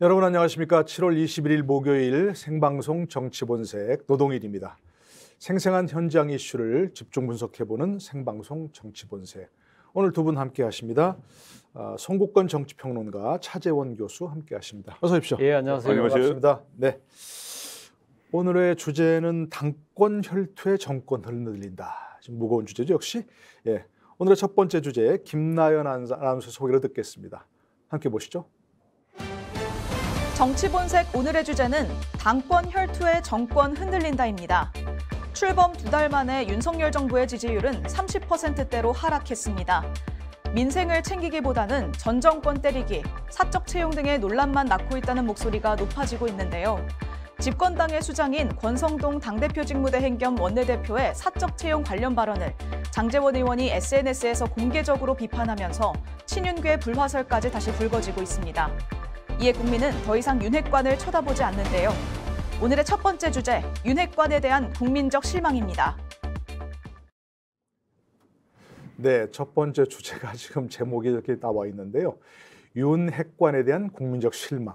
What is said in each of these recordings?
여러분 안녕하십니까. 7월 21일 목요일 생방송 정치본색 노동일입니다. 생생한 현장 이슈를 집중 분석해보는 생방송 정치본색. 오늘 두 분 함께 하십니다. 송국건 정치평론가 차재원 교수 함께 하십니다. 어서 오십시오. 예, 안녕하세요. 반갑습니다. 네. 오늘의 주제는 당권 혈투의 정권 흔들린다. 좀 무거운 주제죠, 역시. 예. 오늘의 첫 번째 주제 김나연 아나운서 소개를 듣겠습니다. 함께 보시죠. 정치본색 오늘의 주제는 당권 혈투의 정권 흔들린다입니다. 출범 2달 만에 윤석열 정부의 지지율은 30%대로 하락했습니다. 민생을 챙기기보다는 전 정권 때리기, 사적 채용 등의 논란만 낳고 있다는 목소리가 높아지고 있는데요. 집권당의 수장인 권성동 당대표 직무대행 겸 원내대표의 사적 채용 관련 발언을 장제원 의원이 SNS에서 공개적으로 비판하면서 친윤계 불화설까지 다시 불거지고 있습니다. 이에 국민은 더 이상 윤핵관을 쳐다보지 않는데요. 오늘의 첫 번째 주제, 윤핵관에 대한 국민적 실망입니다. 네, 첫 번째 주제가 지금 제목이 이렇게 나와 있는데요. 윤핵관에 대한 국민적 실망.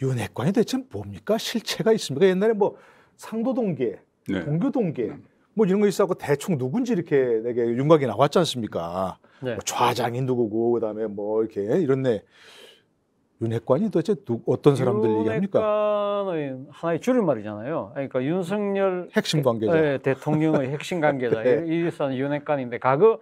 윤핵관이 대체 뭡니까? 실체가 있습니까? 옛날에 뭐 상도동계, 네. 동교동계 뭐 이런 거 있어갖고 대충 누군지 이렇게 내게 윤곽이 나왔지 않습니까? 네. 뭐 좌장이 누구고 그다음에 뭐 이렇게 이런네. 윤핵관이 도대체 어떤 사람들 얘기합니까? 윤핵관의 하나의 줄임말이잖아요. 그러니까 윤석열 핵심 관계자, 대통령의 핵심 관계자. 네. 이선 윤핵관인데 과거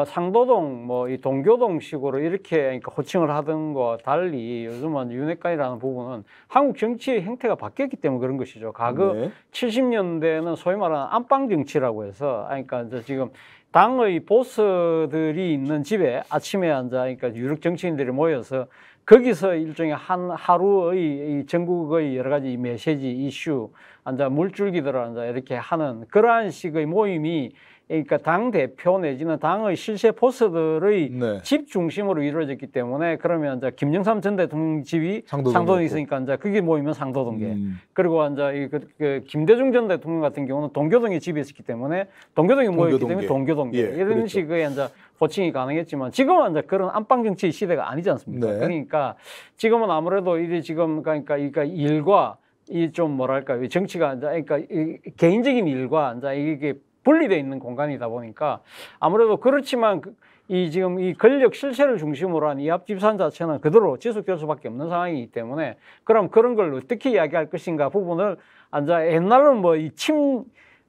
상도동 뭐 이 동교동식으로 이렇게 그러니까 호칭을 하던 것과 달리 요즘은 윤핵관이라는 부분은 한국 정치의 행태가 바뀌었기 때문에 그런 것이죠. 과거 네. 70년대는 소위 말하는 안방 정치라고 해서 그러니까 이제 지금 당의 보스들이 있는 집에 아침에 앉아 그러니까 유력 정치인들이 모여서 거기서 일종의 한 하루의 이 전국의 여러 가지 메시지, 이슈, 물줄기들을 이렇게 하는 그러한 식의 모임이 그러니까 당 대표 내지는 당의 실세 보스들의 네. 집 중심으로 이루어졌기 때문에 그러면 이제 김영삼 전 대통령 집이 상도동에 있으니까 이제 그게 모이면 상도동계. 그리고 이제 김대중 전 대통령 같은 경우는 동교동에 집이 있었기 때문에 동교동에 모였기 때문에 동교동계. 예, 이런 그렇죠. 식의 이제 호칭이 가능했지만 지금은 이제 그런 안방 정치 시대가 아니지 않습니까? 네. 그러니까 지금은 아무래도 이게 지금 그러니까 일과 이 좀 뭐랄까 정치가 이제 그러니까 이 개인적인 일과 이제 이게 분리되어 있는 공간이다 보니까 아무래도 그렇지만 이 지금 이 권력 실세를 중심으로 한 이 앞집산 자체는 그대로 지속될 수밖에 없는 상황이기 때문에 그럼 그런 걸 어떻게 이야기할 것인가 부분을 옛날은 뭐 이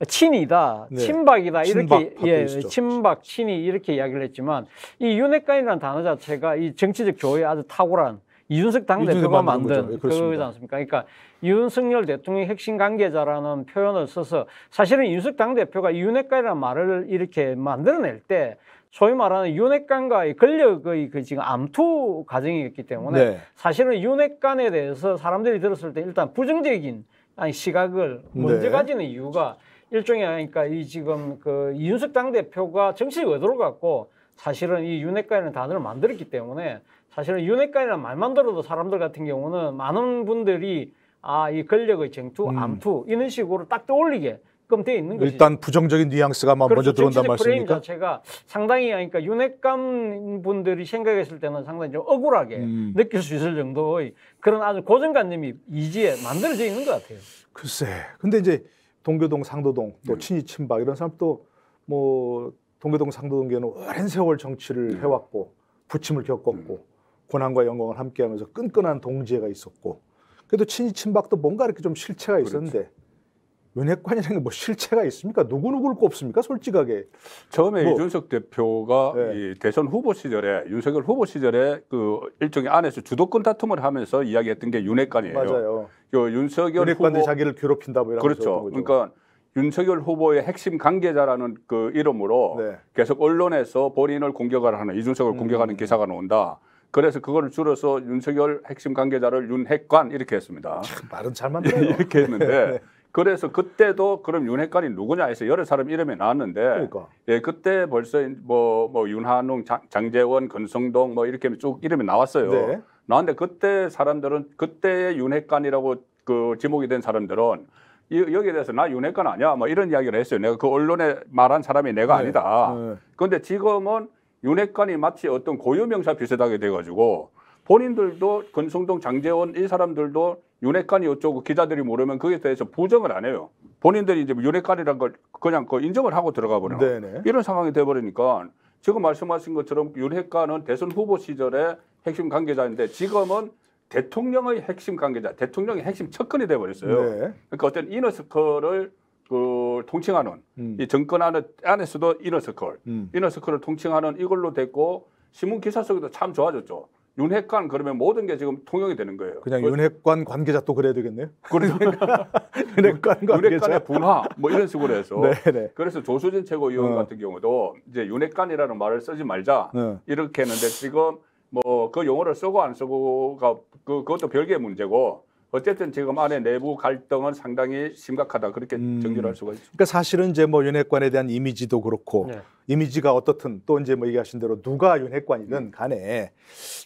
친이다, 네. 친박이다 이렇게 친박, 친이 이렇게 이야기를 했지만 이 윤핵관이라는 단어 자체가 이 정치적 조회에 아주 탁월한 이준석 당대표가 만든 그거지 않습니까? 그러니까 윤석열 대통령의 핵심 관계자라는 표현을 써서 사실은 이준석 당대표가 윤핵관이라는 말을 이렇게 만들어낼 때 소위 말하는 윤핵관과의 권력의 지금 암투 과정이었기 때문에 네. 사실은 윤핵관에 대해서 사람들이 들었을 때 일단 부정적인 시각을 먼저 네. 가지는 이유가 일종의 그러니까 이 지금 이준석 당대표가 정치적 의도를 갖고 사실은 이 윤핵관이라는 단어를 만들었기 때문에 사실은 윤핵관이라는 말만 들어도 사람들 같은 경우는 많은 분들이 이 권력의 쟁투, 암투 이런 식으로 딱 떠올리게 그럼 돼 있는 것이죠. 일단 부정적인 뉘앙스가 먼저 들어온단 프레임 말씀입니까? 자체가 상당히 그러니까 윤핵관 분들이 생각했을 때는 상당히 좀 억울하게 느낄 수 있을 정도의 그런 아주 고정관념이 이지에 만들어져 있는 것 같아요. 글쎄, 근데 이제 동교동, 상도동, 또 친이, 친박 이런 사람 또 뭐 동교동, 상도동계는 오랜 세월 정치를 해왔고 부침을 겪었고 고난과 영광을 함께하면서 끈끈한 동지애가 있었고 그래도 친이, 친박도 뭔가 이렇게 좀 실체가 있었는데 그렇죠. 윤핵관이라는 게 뭐 실체가 있습니까? 누구누구를 꼽습니까? 솔직하게. 처음에 이준석 대표가 네. 이 대선 후보 시절에 윤석열 후보 시절에 그 일종의 안에서 주도권 다툼을 하면서 이야기했던 게 윤핵관이에요. 맞아요. 윤석열 윤핵관들이 후보 자기를 괴롭힌다 뭐 이런 그렇죠. 그러니까 윤석열 후보의 핵심 관계자라는 그 이름으로 네. 계속 언론에서 본인을 공격을 하는 이준석을 공격하는 기사가 나온다. 그래서 그거를 줄여서 윤석열 핵심 관계자를 윤핵관 이렇게 했습니다. 말은 잘 만들어요. 이렇게 했는데 네. 그래서 그때도 그럼 윤핵관이 누구냐 해서 여러 사람 이름이 나왔는데 그러니까. 예, 그때 벌써 뭐 윤한웅, 장제원, 권성동 뭐 이렇게 쭉 이름이 나왔어요. 네. 나왔는데 그때 사람들은 그때의 윤핵관이라고 그 지목이 된 사람들은 여기에 대해서 나 윤핵관 아니야 뭐 이런 이야기를 했어요. 내가 그 언론에 말한 사람이 내가 네. 아니다. 네. 그런데 지금은 윤핵관이 마치 어떤 고유명사 비슷하게 돼가지고 본인들도 권성동, 장제원 이 사람들도 윤핵관이 어쩌고 기자들이 모르면 거기에 대해서 부정을 안 해요. 본인들이 이제 윤핵관이라는 걸 그냥 그 인정을 하고 들어가 버려요. 네네. 이런 상황이 돼 버리니까 지금 말씀하신 것처럼 윤핵관은 대선 후보 시절에 핵심 관계자인데 지금은 대통령의 핵심 관계자, 대통령의 핵심 측근이 돼 버렸어요. 네. 그러니까 어떤 이너서클을 그 통칭하는 이 정권 안에서도 이너서클을 통칭하는 이걸로 됐고 신문 기사 속에도 참 좋아졌죠. 윤핵관 그러면 모든 게 지금 통용이 되는 거예요. 그냥 윤핵관 관계자 또 그래야 되겠네요. 그러니까 윤핵관 관계자. 윤핵관의 분화 뭐 이런 식으로 해서 네네. 그래서 조수진 최고위원 같은 경우도 이제 윤핵관이라는 말을 쓰지 말자 이렇게 했는데 지금 뭐 그 용어를 쓰고 안 쓰고가 그것도 별개의 문제고 어쨌든 지금 안에 내부 갈등은 상당히 심각하다 그렇게 정리를 할 수가 있죠. 그러니까 사실은 이제 뭐 윤핵관에 대한 이미지도 그렇고 네. 이미지가 어떻든 또 이제 뭐 얘기하신 대로 누가 윤핵관이든 간에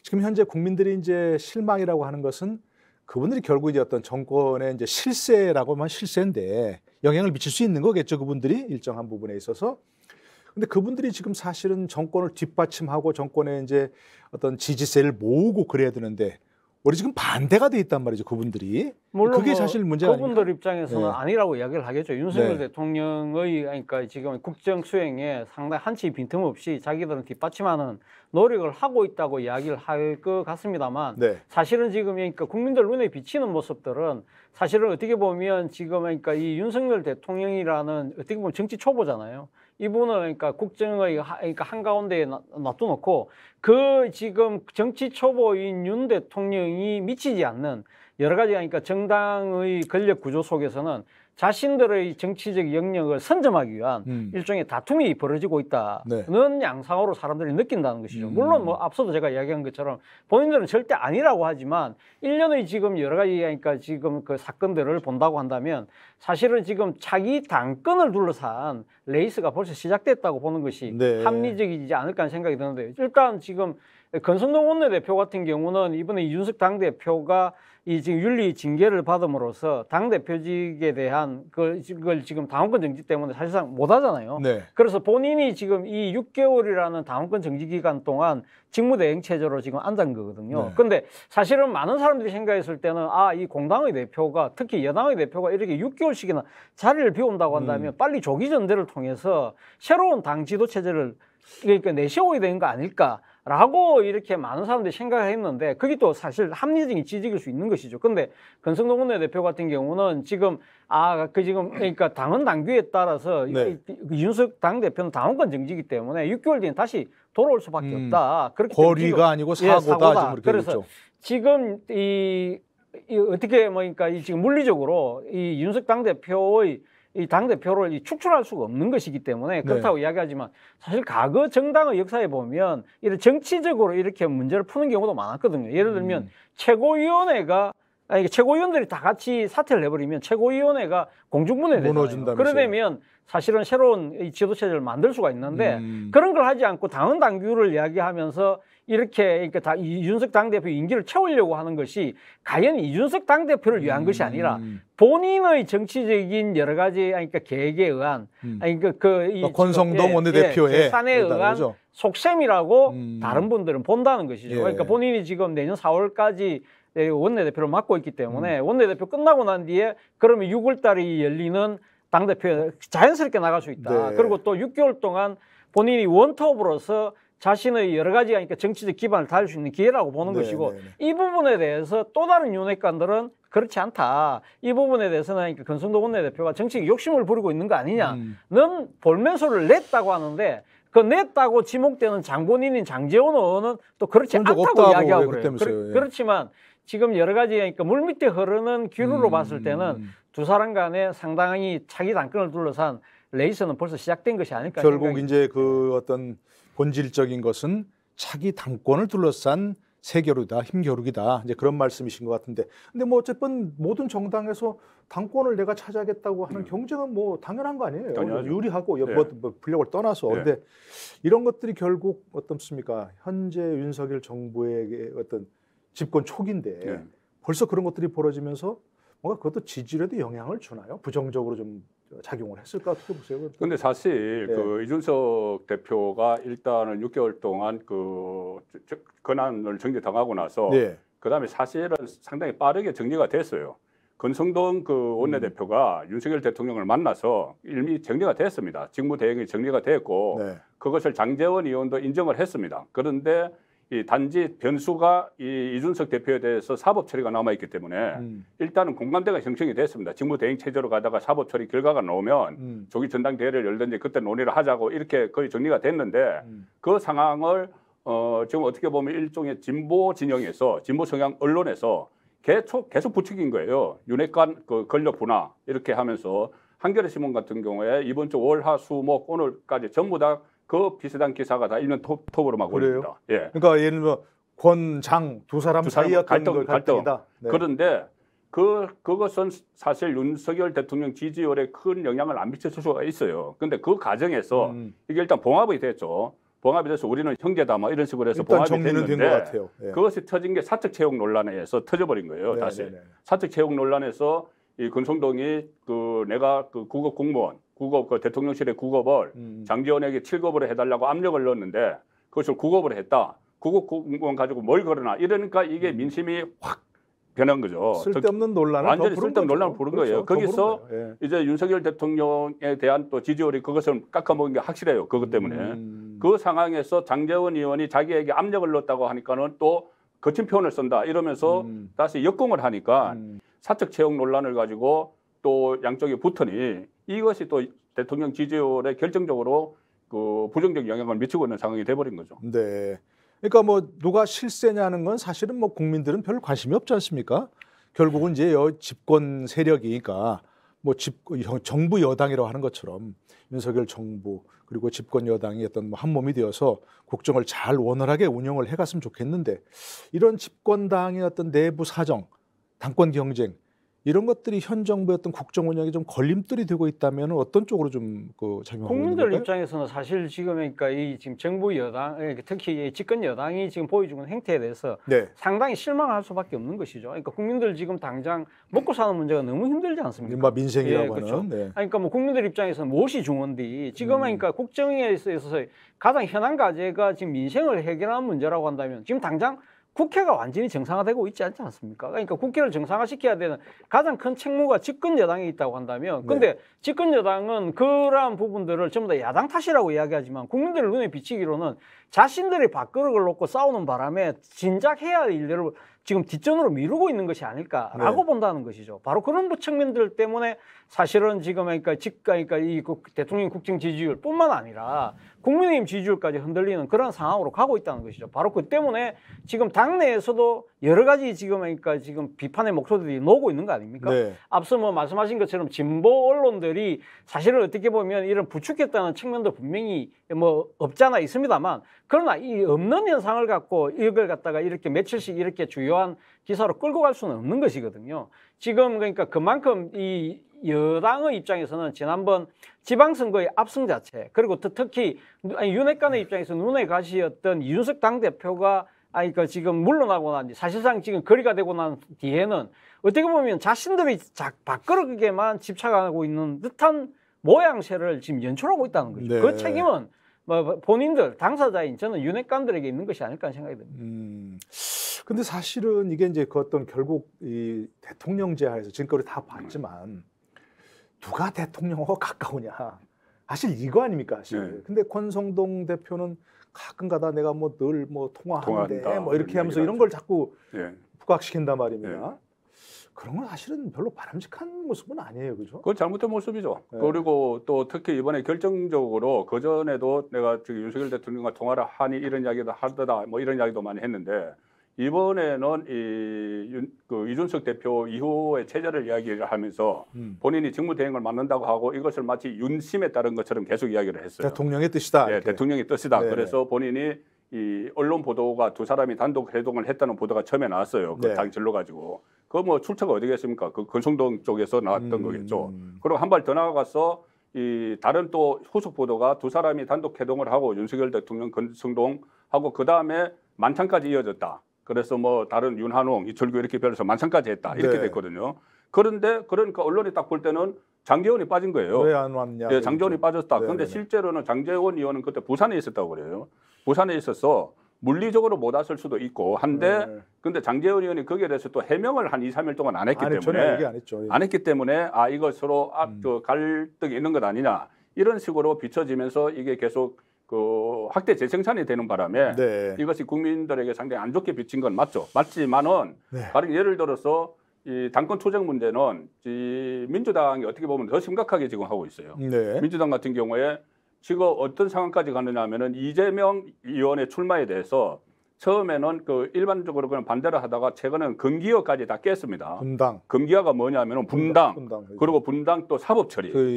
지금 현재 국민들이 이제 실망이라고 하는 것은 그분들이 결국 이제 어떤 정권의 이제 실세라고 하면 실세인데 영향을 미칠 수 있는 거겠죠. 그분들이 일정한 부분에 있어서. 근데 그분들이 지금 사실은 정권을 뒷받침하고 정권의 이제 어떤 지지세를 모으고 그래야 되는데 우리 지금 반대가 돼 있단 말이죠. 그분들이. 물론 그게 뭐 사실 문제가 그분들 아닙니까? 입장에서는 네. 아니라고 이야기를 하겠죠. 윤석열 네. 대통령의 그러니까 지금 국정 수행에 상당히 한치 빈틈없이 자기들은 뒷받침하는 노력을 하고 있다고 이야기를 할 것 같습니다만 네. 사실은 지금 그러니까 국민들 눈에 비치는 모습들은 사실은 어떻게 보면 지금 그러니까 이 윤석열 대통령이라는 어떻게 보면 정치 초보잖아요. 이분을 그러니까 국정의 그러니까 한가운데에 놔둬놓고 그 지금 정치 초보인 윤 대통령이 미치지 않는 여러 가지 그러니까 정당의 권력 구조 속에서는 자신들의 정치적 영역을 선점하기 위한 일종의 다툼이 벌어지고 있다는 네. 양상으로 사람들이 느낀다는 것이죠. 물론 뭐 앞서도 제가 이야기한 것처럼 본인들은 절대 아니라고 하지만 일련의 지금 여러 가지 그러니까 지금 그 사건들을 본다고 한다면 사실은 지금 자기 당권을 둘러싼 레이스가 벌써 시작됐다고 보는 것이 네. 합리적이지 않을까 하는 생각이 드는데 일단 지금 권성동 원내대표 같은 경우는 이번에 이준석 당대표가 이 지금 윤리 징계를 받음으로써 당대표직에 대한 그걸 지금 당원권 정지 때문에 사실상 못 하잖아요. 네. 그래서 본인이 지금 이 6개월이라는 당원권 정지 기간 동안 직무대행 체제로 지금 앉은 거거든요. 네. 근데 사실은 많은 사람들이 생각했을 때는 이 공당의 대표가 특히 여당의 대표가 이렇게 6개월씩이나 자리를 비운다고 한다면 빨리 조기 전대를 통해서 새로운 당 지도 체제를 그러니까 내세워야 되는 거 아닐까라고 이렇게 많은 사람들이 생각을 했는데 그게 또 사실 합리적인 지적일 수 있는 것이죠. 근데 권성동 원내대표 같은 경우는 지금 지금 그러니까 당헌 당규에 따라서 네. 이준석 당대표는 당원권 정지이기 때문에 6개월 뒤에 다시 돌아올 수밖에 없다. 그렇기 거리가 아니고 사고다. 지금 그렇게 그래서 됐죠. 지금 이 어떻게 뭐 그러니까 지금 물리적으로 이 이준석 당대표의 이 당대표를 축출할 수가 없는 것이기 때문에 그렇다고 이야기하지만 사실 과거 정당의 역사에 보면 이런 정치적으로 이렇게 문제를 푸는 경우도 많았거든요. 예를 들면 최고위원회가 최고위원들이 다 같이 사퇴를 해버리면 최고위원회가 공중분해되잖아요. 그러려면 사실은 새로운 이 지도체제를 만들 수가 있는데 그런 걸 하지 않고 당헌 당규를 이야기하면서 이렇게 그러니까 이준석 당대표 임기를 채우려고 하는 것이 과연 이준석 당대표를 위한 것이 아니라 본인의 정치적인 여러 가지 그러니까 계획에 의한 그러니까 권성동 원내대표의 계산에 의한 그죠? 속셈이라고 다른 분들은 본다는 것이죠. 예. 그러니까 본인이 지금 내년 4월까지 원내대표를 맡고 있기 때문에 원내대표 끝나고 난 뒤에 그러면 6월 달에 열리는 당대표에 자연스럽게 나갈 수 있다. 네. 그리고 또 6개월 동안 본인이 원톱으로서 자신의 여러 가지 그러니까 정치적 기반을 다질 수 있는 기회라고 보는 네, 것이고 네, 네. 이 부분에 대해서 또 다른 윤핵관들은 그렇지 않다. 이 부분에 대해서는 그러니까 권성동 원내대표가 정치적 욕심을 부리고 있는 거 아니냐는 볼멘소를 냈다고 하는데 그 냈다고 지목되는 장본인인 장제원 의원은 또 그렇지 않다고 이야기하고 그래요. 그렇지만 지금 여러 가지 그러니까 물밑에 흐르는 기류로 봤을 때는 두 사람 간에 상당히 자기 당권을 둘러싼 레이스는 벌써 시작된 것이 아닐까 결국 생각이 이제 그 어떤 본질적인 것은 차기 당권을 둘러싼 세겨루기다, 힘겨루기다 이제 그런 말씀이신 것 같은데, 근데 뭐 어쨌든 모든 정당에서 당권을 내가 차지하겠다고 하는 경쟁은 뭐 당연한 거 아니에요? 당연하죠. 유리하고 네. 뭐 분력을 떠나서. 네. 근데 이런 것들이 결국 어떻습니까? 현재 윤석열 정부의 어떤 집권 초기인데 네. 벌써 그런 것들이 벌어지면서 뭔가 그것도 지지율에도 영향을 주나요? 부정적으로 좀 작용을 했을까 어떻게 보세요? 근데 사실 예. 그 이준석 대표가 일단은 6개월 동안 그 권한을 정지당하고 나서 네. 그다음에 사실은 상당히 빠르게 정리가 됐어요. 권성동 그 원내대표가 윤석열 대통령을 만나서 이미 정리가 됐습니다. 직무대행이 정리가 됐고 네. 그것을 장제원 의원도 인정을 했습니다. 그런데 이 단지 변수가 이 이준석 대표에 대해서 사법 처리가 남아 있기 때문에 일단은 공감대가 형성이 됐습니다. 직무대행 체제로 가다가 사법 처리 결과가 나오면 조기 전당대회를 열든지 그때 논의를 하자고 이렇게 거의 정리가 됐는데 그 상황을 지금 어떻게 보면 일종의 진보 진영에서 진보 성향 언론에서 계속 부추긴 거예요. 윤핵관 그 권력 분화 이렇게 하면서 한겨레 신문 같은 경우에 이번 주 월, 화, 수, 목 오늘까지 전부 다 그 비슷한 기사가 다 일면 톱으로 막 올립니다. 예. 그러니까 예를 들면 권장 두 사람 사이였던 갈등이다. 네. 그런데 그것은 사실 윤석열 대통령 지지율에 큰 영향을 안 미칠 수가 있어요. 그런데 그 과정에서 이게 일단 봉합이 됐죠. 봉합이 돼서 우리는 형제다 뭐 이런 식으로 해서 봉합이 정리는 됐는데 된 것 같아요. 예. 그것이 터진 게 사적 채용 논란에 의해서 터져버린 거예요. 네, 다시 네, 네. 사적 채용 논란에서 이 권성동이 그 내가 그 국업 공무원 국업 그 대통령실의 국업을 장제원에게 7급으로 해달라고 압력을 넣었는데 그것을 9급으로 했다. 국업 공무원 가지고 뭘 걸어놔 이러니까 이게 민심이 확 변한 거죠. 쓸데없는 논란을 완전히 쓸데없는 논란을 부른 거예요. 거기서 예. 이제 윤석열 대통령에 대한 또 지지율이 그것을 깎아먹은 게 확실해요. 그것 때문에 그 상황에서 장제원 의원이 자기에게 압력을 넣었다고 하니까는 또 거친 표현을 쓴다 이러면서 다시 역공을 하니까 사적 채용 논란을 가지고 또 양쪽이 붙으니 이것이 또 대통령 지지율에 결정적으로 그 부정적 영향을 미치고 있는 상황이 돼버린 거죠. 네. 그러니까 뭐 누가 실세냐는 건 사실은 뭐 국민들은 별 관심이 없지 않습니까? 결국은 이제 집권 세력이니까 뭐 정부 여당이라고 하는 것처럼 윤석열 정부 그리고 집권 여당이 어떤 뭐 한 몸이 되어서 국정을 잘 원활하게 운영을 해갔으면 좋겠는데 이런 집권당의 어떤 내부 사정, 당권 경쟁 이런 것들이 현 정부의 어떤 국정 운영에 좀 걸림돌이 되고 있다면 어떤 쪽으로 좀 그 작용하고 있는 국민들 걸까요? 입장에서는 사실 지금 그러니까 이 지금 정부 여당 특히 이 집권 여당이 지금 보여주는 행태에 대해서 네. 상당히 실망할 수밖에 없는 것이죠. 그러니까 국민들 지금 당장 먹고 사는 문제가 너무 힘들지 않습니까? 이른바 민생이라고 예, 그렇죠. 하는. 네. 아니, 그러니까 뭐 국민들 입장에서는 무엇이 중요한데 지금 그러니까 국정에 있어서 가장 현안 과제가 지금 민생을 해결하는 문제라고 한다면 지금 당장 국회가 완전히 정상화되고 있지 않지 않습니까? 그러니까 국회를 정상화시켜야 되는 가장 큰 책무가 집권 여당에 있다고 한다면 근데 집권 여당은 그러한 부분들을 전부 다 야당 탓이라고 이야기하지만 국민들 눈에 비치기로는 자신들이 밥그릇을 놓고 싸우는 바람에 진작 해야 할 일들을 지금 뒷전으로 미루고 있는 것이 아닐까라고 본다는 것이죠. 바로 그런 측면들 때문에 사실은 지금 그러니까 이 대통령 국정 지지율뿐만 아니라 국민의힘 지지율까지 흔들리는 그런 상황으로 가고 있다는 것이죠. 바로 그 때문에 지금 당내에서도 여러 가지 지금 그러니까 지금 비판의 목소리들이 나오고 있는 거 아닙니까? 네. 앞서 뭐 말씀하신 것처럼 진보 언론들이 사실은 어떻게 보면 이런 부추겼다는 측면도 분명히 뭐 없잖아 있습니다만 그러나 이 없는 현상을 갖고 이걸 갖다가 이렇게 며칠씩 이렇게 주요한 기사로 끌고 갈 수는 없는 것이거든요. 지금 그러니까 그만큼 이 여당의 입장에서는 지난번 지방선거의 압승 자체 그리고 특히 윤핵관의 입장에서 눈에 가시였던 이준석 당대표가 그 지금 물러나고 난 뒤 사실상 지금 거리가 되고 난 뒤에는 어떻게 보면 자신들이 밥그릇에만 집착하고 있는 듯한 모양새를 지금 연출하고 있다는 거죠. 네. 그 책임은 뭐 본인들 당사자인 저는 윤핵관들에게 있는 것이 아닐까 생각이 듭니다. 근데 사실은 이게 이제 그 어떤 결국 이 대통령제 하에서 지금까지 다 봤지만 누가 대통령하고 가까우냐 사실 이거 아닙니까 사실. 네. 근데 권성동 대표는 가끔가다 내가 뭐 늘 뭐 통화하는데 통화한다, 뭐 이렇게 하면서 이런 하죠. 걸 자꾸 예. 부각시킨단 말입니다. 그런 건 사실은 별로 바람직한 모습은 아니에요, 그죠? 그건 잘못된 모습이죠. 네. 그리고 또 특히 이번에 결정적으로 그 전에도 내가 저기 윤석열 대통령과 통화를 하니 이런 이야기도 하더라 뭐 이런 이야기도 많이 했는데 이번에는 이준석 대표 이후의 체제를 이야기를 하면서 본인이 직무대행을 맡는다고 하고 이것을 마치 윤심에 따른 것처럼 계속 이야기를 했어요. 대통령의 뜻이다. 네, 이렇게. 대통령의 뜻이다. 네네. 그래서 본인이 이 언론 보도가 두 사람이 단독 회동을 했다는 보도가 처음에 나왔어요. 그 네. 당 진로 가지고. 그 뭐 출처가 어디겠습니까? 그 권성동 쪽에서 나왔던 거겠죠. 그리고 한 발 더 나아가서 이 다른 또 후속 보도가 두 사람이 단독 회동을 하고 윤석열 대통령 권성동하고 그 다음에 만찬까지 이어졌다. 그래서 뭐 다른 윤한홍, 이철규 이렇게 별에서 만찬까지 했다. 이렇게 네. 됐거든요. 그런데 그러니까 언론이 딱 볼 때는 장제원이 빠진 거예요. 왜 안 왔냐? 예, 장제원이 빠졌다. 그런데 네네네. 실제로는 장제원 의원은 그때 부산에 있었다고 그래요. 부산에 있어서 물리적으로 못 왔을 수도 있고 한데 네. 근데 장제원 의원이 거기에 대해서 또 해명을 한 2, 3일 동안 안 했기 전혀 때문에 얘기 안 했죠. 예. 안 했기 때문에 아 이거 서로 갈등이 있는 것 아니냐 이런 식으로 비춰지면서 이게 계속 그 확대 재생산이 되는 바람에 네. 이것이 국민들에게 상당히 안 좋게 비친 건 맞죠. 맞지만은 네. 가령 예를 들어서 이 당권 투쟁 문제는 이 민주당이 어떻게 보면 더 심각하게 지금 하고 있어요. 네. 민주당 같은 경우에 지금 어떤 상황까지 가느냐 하면은 이재명 의원의 출마에 대해서 처음에는 그 일반적으로 그냥 반대를 하다가 최근에는 금기어까지 다 깼습니다. 분당. 금기어가 뭐냐면은 분당, 분당. 그리고 분당 또 사법 처리. 그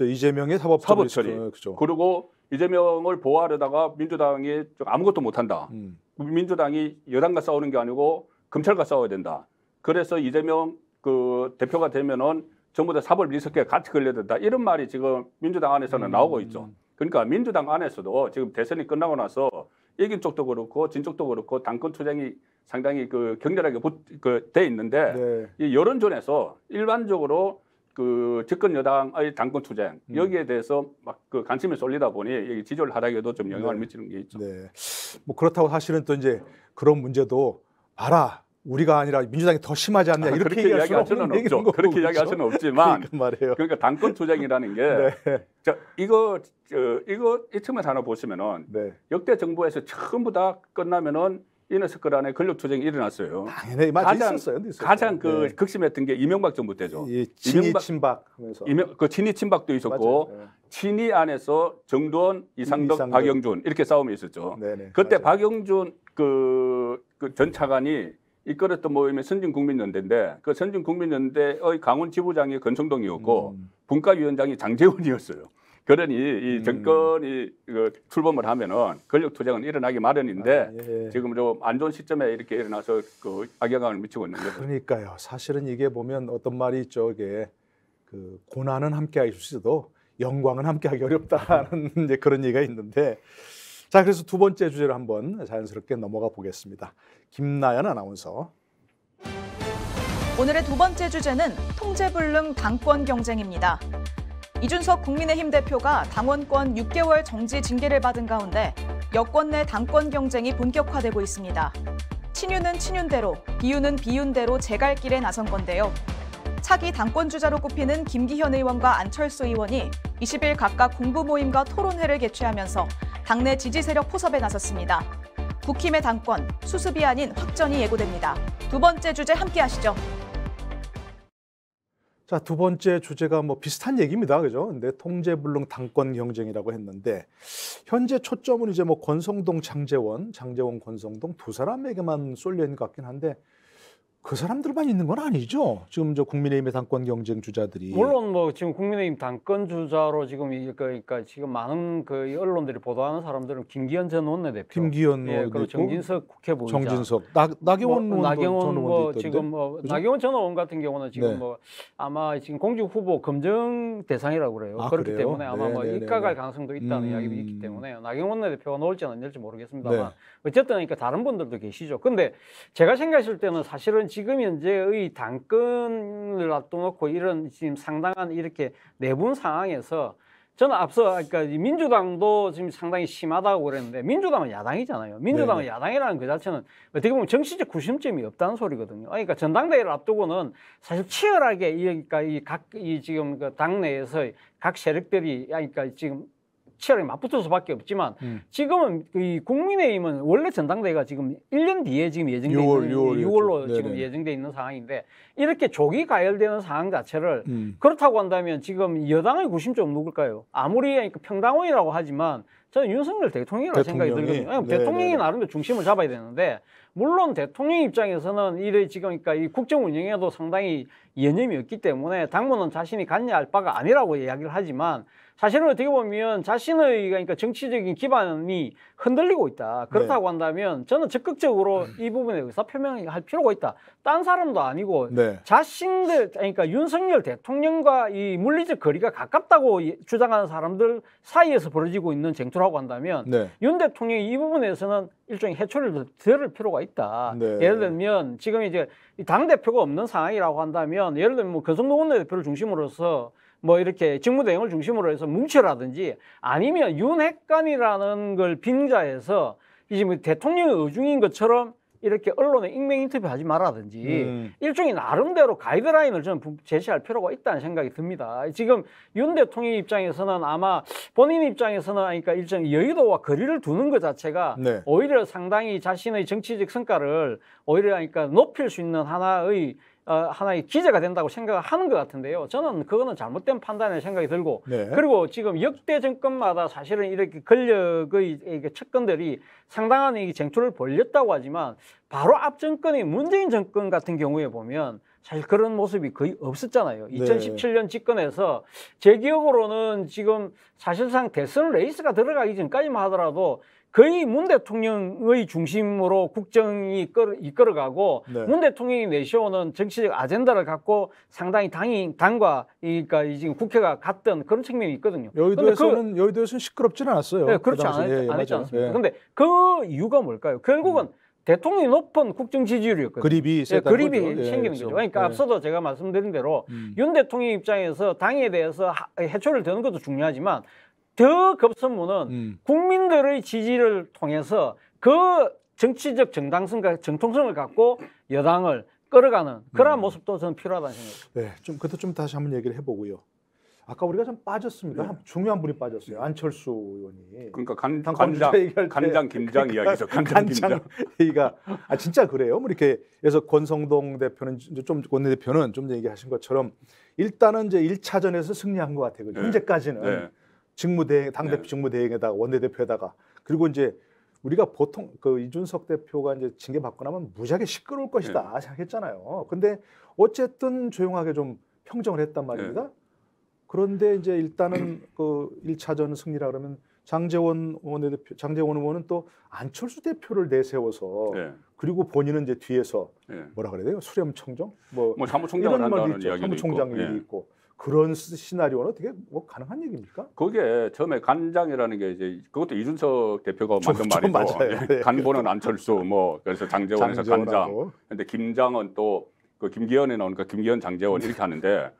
이재명의 사법 처리. 그렇죠. 그리고 이재명을 보호하려다가 민주당이 아무것도 못한다. 민주당이 여당과 싸우는 게 아니고 검찰과 싸워야 된다. 그래서 이재명 그 대표가 되면은 전부 다 사법 리스크에 같이 걸려야 된다. 이런 말이 지금 민주당 안에서는 나오고 있죠. 그러니까 민주당 안에서도 지금 대선이 끝나고 나서 이긴 쪽도 그렇고 진 쪽도 그렇고 당권 투쟁이 상당히 그 격렬하게 돼 있는데 네. 이 여론전에서 일반적으로 그 집권 여당의 당권 투쟁 여기에 대해서 막 그 관심이 쏠리다 보니 이 지지율 하락에도 좀 영향을 네. 미치는 게 있죠. 네. 뭐 그렇다고 사실은 또 이제 그런 문제도 봐라. 우리가 아니라 민주당이 더 심하지 않냐 이렇게 그렇게 얘기할 이야기할 수는 수는 없죠. 없는 그렇게 거고, 이야기할 그렇죠? 수는 없지만 그러니까 말이에요. 그러니까 당권 투쟁이라는 게 네. 자, 이거 이 틈에서 하나 보시면은 네. 역대 정부에서 전부 다 끝나면은 이너스크 안에 권력 투쟁이 일어났어요. 당연히 맞아 있었어요. 있었어요. 가장 그 네. 극심했던 게 이명박 정부 때죠. 이 친이 침박하면서 그 친이 친박도 있었고 맞아요. 네. 친이 안에서 정두원, 이상덕, 박영준 이렇게 싸움이 있었죠. 네네. 그때 맞아요. 박영준 그 전 차관이 이끌었던 모임이 선진국민연대인데 그 선진국민연대의 강원 지부장이 권성동이었고 분과위원장이 장제원이었어요. 그러니 이 정권이 출범을 하면은 권력 투쟁은 일어나기 마련인데 예. 지금 좀 안 좋은 시점에 이렇게 일어나서 그 악영향을 미치고 있는 거죠. 그러니까요. 사실은 이게 보면 어떤 말이 있죠. 이게 그 고난은 함께할 수 있어도 영광은 함께하기 어렵다는 이제 그런 얘기가 있는데 자 그래서 두 번째 주제로 한번 자연스럽게 넘어가 보겠습니다. 김나연 아나운서. 오늘의 두 번째 주제는 통제불능 당권 경쟁입니다. 이준석 국민의힘 대표가 당원권 6개월 정지 징계를 받은 가운데 여권 내 당권 경쟁이 본격화되고 있습니다. 친윤은 친윤대로, 비윤은 비윤대로 제갈길에 나선 건데요. 차기 당권 주자로 꼽히는 김기현 의원과 안철수 의원이 20일 각각 공부 모임과 토론회를 개최하면서 당내 지지 세력 포섭에 나섰습니다. 국힘의 당권, 수습이 아닌 확전이 예고됩니다. 두 번째 주제 함께 하시죠. 자, 두 번째 주제가 뭐 비슷한 얘기입니다. 그죠? 근데 통제불능 당권 경쟁이라고 했는데 현재 초점은 이제 뭐 권성동, 장제원, 권성동 두 사람에게만 쏠려 있는 것 같긴 한데 그 사람들만 있는 건 아니죠. 지금 저 국민의힘의 당권 경쟁 주자들이 물론 뭐 지금 국민의힘 당권 주자로 지금 그러니까 지금 많은 그 언론들이 보도하는 사람들은 김기현 전 원내대표, 김기현 예, 그리고 정진석 국회부의장, 정진석, 나경원 뭐, 의원도 나경원 전 뭐 의원도 지금 있던데. 뭐 그죠? 나경원 전 의원 같은 경우는 지금 네. 뭐 아마 지금 공직 후보 검증 대상이라고 그래요. 아, 그렇기 그래요? 때문에 아마 뭐 네네네네. 입각할 가능성도 있다는 이야기도 있기 때문에 나경원 원내대표가 나올지 안 나올지 모르겠습니다만 네. 어쨌든 그러니까 다른 분들도 계시죠. 근데 제가 생각했을 때는 사실은 지금 현재의 당권을 놔둬놓고 이런 지금 상당한 이렇게 내분 상황에서 저는 앞서 그러니까 민주당도 지금 상당히 심하다고 그랬는데 민주당은 야당이잖아요. 민주당은 네네. 야당이라는 그 자체는 어떻게 보면 정치적 구심점이 없다는 소리거든요. 그러니까 전당대회를 앞두고는 사실 치열하게 그러니까 이 지금 그 당내에서 각 세력들이 그러니까 지금 치열하게 맞붙을 수밖에 없지만 지금은 이 국민의힘은 원래 전당대회가 지금 1년 뒤에 지금 예정돼 있는 6월로 지금 네네. 예정돼 있는 상황인데 이렇게 조기 가열되는 상황 자체를 그렇다고 한다면 지금 여당의 구심점은 누굴까요? 아무리 그러니까 평당원이라고 하지만 저는 윤석열 대통령이라고 생각이 들거든요. 네네네. 대통령이 나름대로 중심을 잡아야 되는데 물론 대통령 입장에서는 이래 지금 그러니까 이 국정 운영에도 상당히 여념이 없기 때문에 당무는 자신이 관여할 바가 아니라고 이야기를 하지만 사실은 어떻게 보면 자신의 그러니까 정치적인 기반이 흔들리고 있다. 그렇다고 한다면 저는 적극적으로 이 부분에 의사표명을 할 필요가 있다. 딴 사람도 아니고 네. 자신들 그러니까 윤석열 대통령과 이 물리적 거리가 가깝다고 주장하는 사람들 사이에서 벌어지고 있는 쟁투라고 한다면 네. 윤 대통령이 이 부분에서는 일종의 해초를 들을 필요가 있다. 네. 예를 들면 지금 이제 당 대표가 없는 상황이라고 한다면 예를 들면 뭐 권성동 원내대표를 중심으로서 뭐 이렇게 직무대행을 중심으로 해서 뭉쳐라든지 아니면 윤핵관이라는 걸 빙자해서 이제 뭐 대통령의 의중인 것처럼 이렇게 언론에 익명 인터뷰하지 말라든지 일종의 나름대로 가이드라인을 저는 제시할 필요가 있다는 생각이 듭니다. 지금 윤 대통령 입장에서는 아마 본인 입장에서는 그러니까 일정 여의도와 거리를 두는 것 자체가 네. 오히려 상당히 자신의 정치적 성과를 오히려 그러니까 높일 수 있는 하나의 기제가 된다고 생각하는 것 같은데요. 저는 그거는 잘못된 판단의 생각이 들고 네. 그리고 지금 역대 정권마다 사실은 이렇게 권력의 측근들이 상당한 이 쟁투를 벌였다고 하지만 바로 앞 정권의 문재인 정권 같은 경우에 보면 사실 그런 모습이 거의 없었잖아요. 2017년 집권에서 제 기억으로는 지금 사실상 대선 레이스가 들어가기 전까지만 하더라도 거의 문 대통령의 중심으로 국정이 이끌어가고 네. 문 대통령이 내세우는 정치적 아젠다를 갖고 상당히 당과 그러니까 지금 국회가 갔던 그런 측면이 있거든요. 여의도에서는 시끄럽지는 않았어요. 네, 그렇지 그 않았지 않습니까? 예. 그런데 그 이유가 뭘까요? 결국은 대통령이 높은 국정 지지율이었거든요. 그립이 그립이 생기는 거죠. 그러니까 앞서도 제가 말씀드린 대로 윤 대통령 입장에서 당에 대해서 해초를 드는 것도 중요하지만 더 급선무는 국민들의 지지를 통해서 그 정치적 정당성과 정통성을 갖고 여당을 끌어가는 그러한 모습도 저는 필요하다는 생각입니다. 네, 좀 그것도 좀 다시 한번 얘기를 해보고요. 아까 우리가 좀 빠졌습니다. 네. 중요한 분이 빠졌어요. 안철수 의원이. 그러니까 간장 김장 이야기죠. 간장 김장. 얘기가 진짜 그래요. 뭐 이렇게 그래서 권성동 대표는 좀 원내대표는 좀 얘기하신 것처럼 일단은 이제 1차전에서 승리한 것 같아요. 네. 현재까지는. 네. 직무대행, 당대표 직무대행에다가 원내대표에다가 그리고 이제 우리가 보통 그 이준석 대표가 이제 징계 받고 나면 무지하게 시끄러울 것이다 생각했잖아요. 근데 어쨌든 조용하게 좀 평정을 했단 말입니다. 그런데 이제 일단은 그 1차전 승리라 그러면 장제원 의원은 또 안철수 대표를 내세워서 그리고 본인은 이제 뒤에서 뭐라 그래야 돼요? 수렴청정? 뭐 사무총장을 한다는 이야기도 사무총장 있고. 일이 있고. 그런 시나리오는 어떻게 뭐 가능한 얘기입니까? 그게 처음에 간장이라는 게 이제 그것도 이준석 대표가 만든 말이고 네. 간보는 안철수 뭐 그래서 장제원에서 간장. 근데 김장은 또 그 김기현에 나오니까 김기현 장제원 이렇게 하는데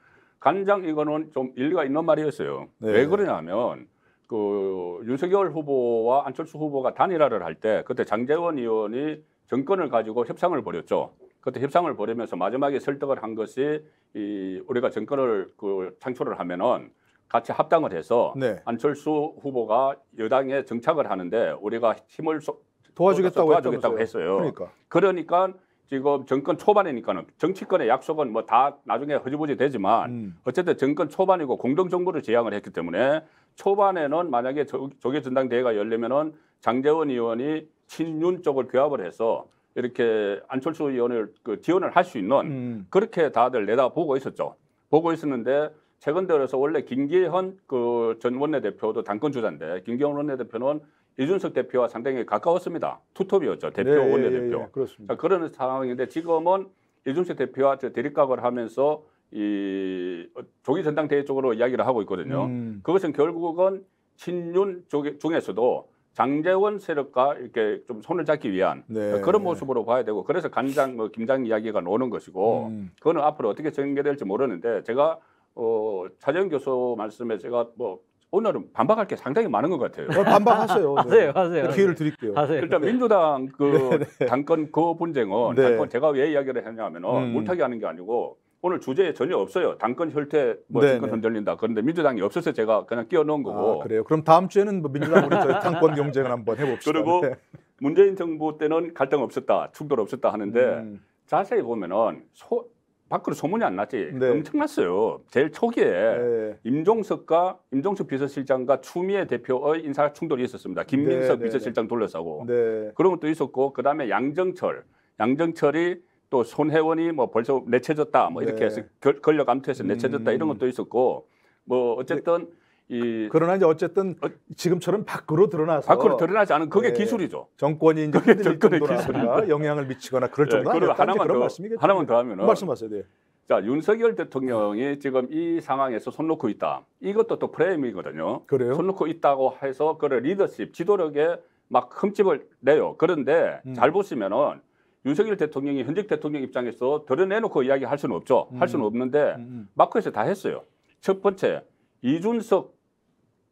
간장 이거는 좀 일리가 있는 말이었어요. 네. 왜 그러냐면 그 윤석열 후보와 안철수 후보가 단일화를 할 때 그때 장제원 의원이 정권을 가지고 협상을 벌였죠. 그때 협상을 벌이면서 마지막에 설득을 한 것이 우리가 정권을 창출을 하면은 같이 합당을 해서 안철수 후보가 여당에 정착을 하는데 우리가 힘을 도와주겠다고 했어요. 그러니까 지금 정권 초반이니까는 정치권의 약속은 뭐 다 나중에 허지부지 되지만 어쨌든 정권 초반이고 공동정부를 지향을 했기 때문에 초반에는 만약에 조계 전당대회가 열리면은 장제원 의원이 친윤 쪽을 규합을 해서 이렇게 안철수 의원을 지원을 할 수 있는 그렇게 다들 내다보고 있었죠. 보고 있었는데 최근 들어서 원래 김기현 전 원내대표도 당권 주자인데 김기현 원내대표는 이준석 대표와 상당히 가까웠습니다. 투톱이었죠. 대표 원내대표. 그렇습니다. 자, 그런 상황인데 지금은 이준석 대표와 대립각을 하면서 이 조기 전당대회 쪽으로 이야기를 하고 있거든요. 그것은 결국은 친윤 쪽 중에서도 장제원 세력과 이렇게 좀 손을 잡기 위한 그런 모습으로 봐야 되고 그래서 간장 김장 이야기가 나오는 것이고 그거는 앞으로 어떻게 전개될지 모르는데 제가 차재현 교수 말씀에 제가 오늘은 반박할 게 상당히 많은 것 같아요. 반박하세요. 하세요. 기회를 드릴게요. 일단 민주당 당권 그 분쟁은 당권 제가 왜 이야기를 했냐면은 물타기 하는 게 아니고 오늘 주제에 전혀 없어요. 당권 혈퇴 정권 흔들린다. 그런데 민주당이 없어서 제가 그냥 끼워 넣은 거고. 그래요. 그럼 다음 주에는 민주당 우리 당권 경쟁을 한번 해봅시다. 그리고 문재인 정부 때는 갈등 없었다, 충돌 없었다 하는데 자세히 보면은 밖으로 소문이 안 났지. 엄청났어요. 제일 초기에 임종석 비서실장과 추미애 대표의 인사 충돌이 있었습니다. 김민석 비서실장 둘러싸고 그런 것도 있었고 그다음에 양정철이 또 손혜원이 벌써 내쳐졌다 이렇게 해서 권력 암투해서 내쳐졌다 이런 것도 있었고 어쨌든 그러나 이제 어쨌든 지금처럼 밖으로 드러나지 않은 그게 기술이죠. 정권이 이제 흔들릴 정도나 영향을 미치거나 그럴 정도 그리고 하나만 더 하면은 말씀하세요. 자, 윤석열 대통령이 지금 이 상황에서 손 놓고 있다. 이것도 또 프레임이거든요. 그래요? 손 놓고 있다고 해서 그 리더십, 지도력에 막 흠집을 내요. 그런데 잘 보시면은 윤석열 대통령이 현직 대통령 입장에서 드러내놓고 이야기할 수는 없죠. 할 수는 없는데 마크에서 다 했어요. 첫 번째 이준석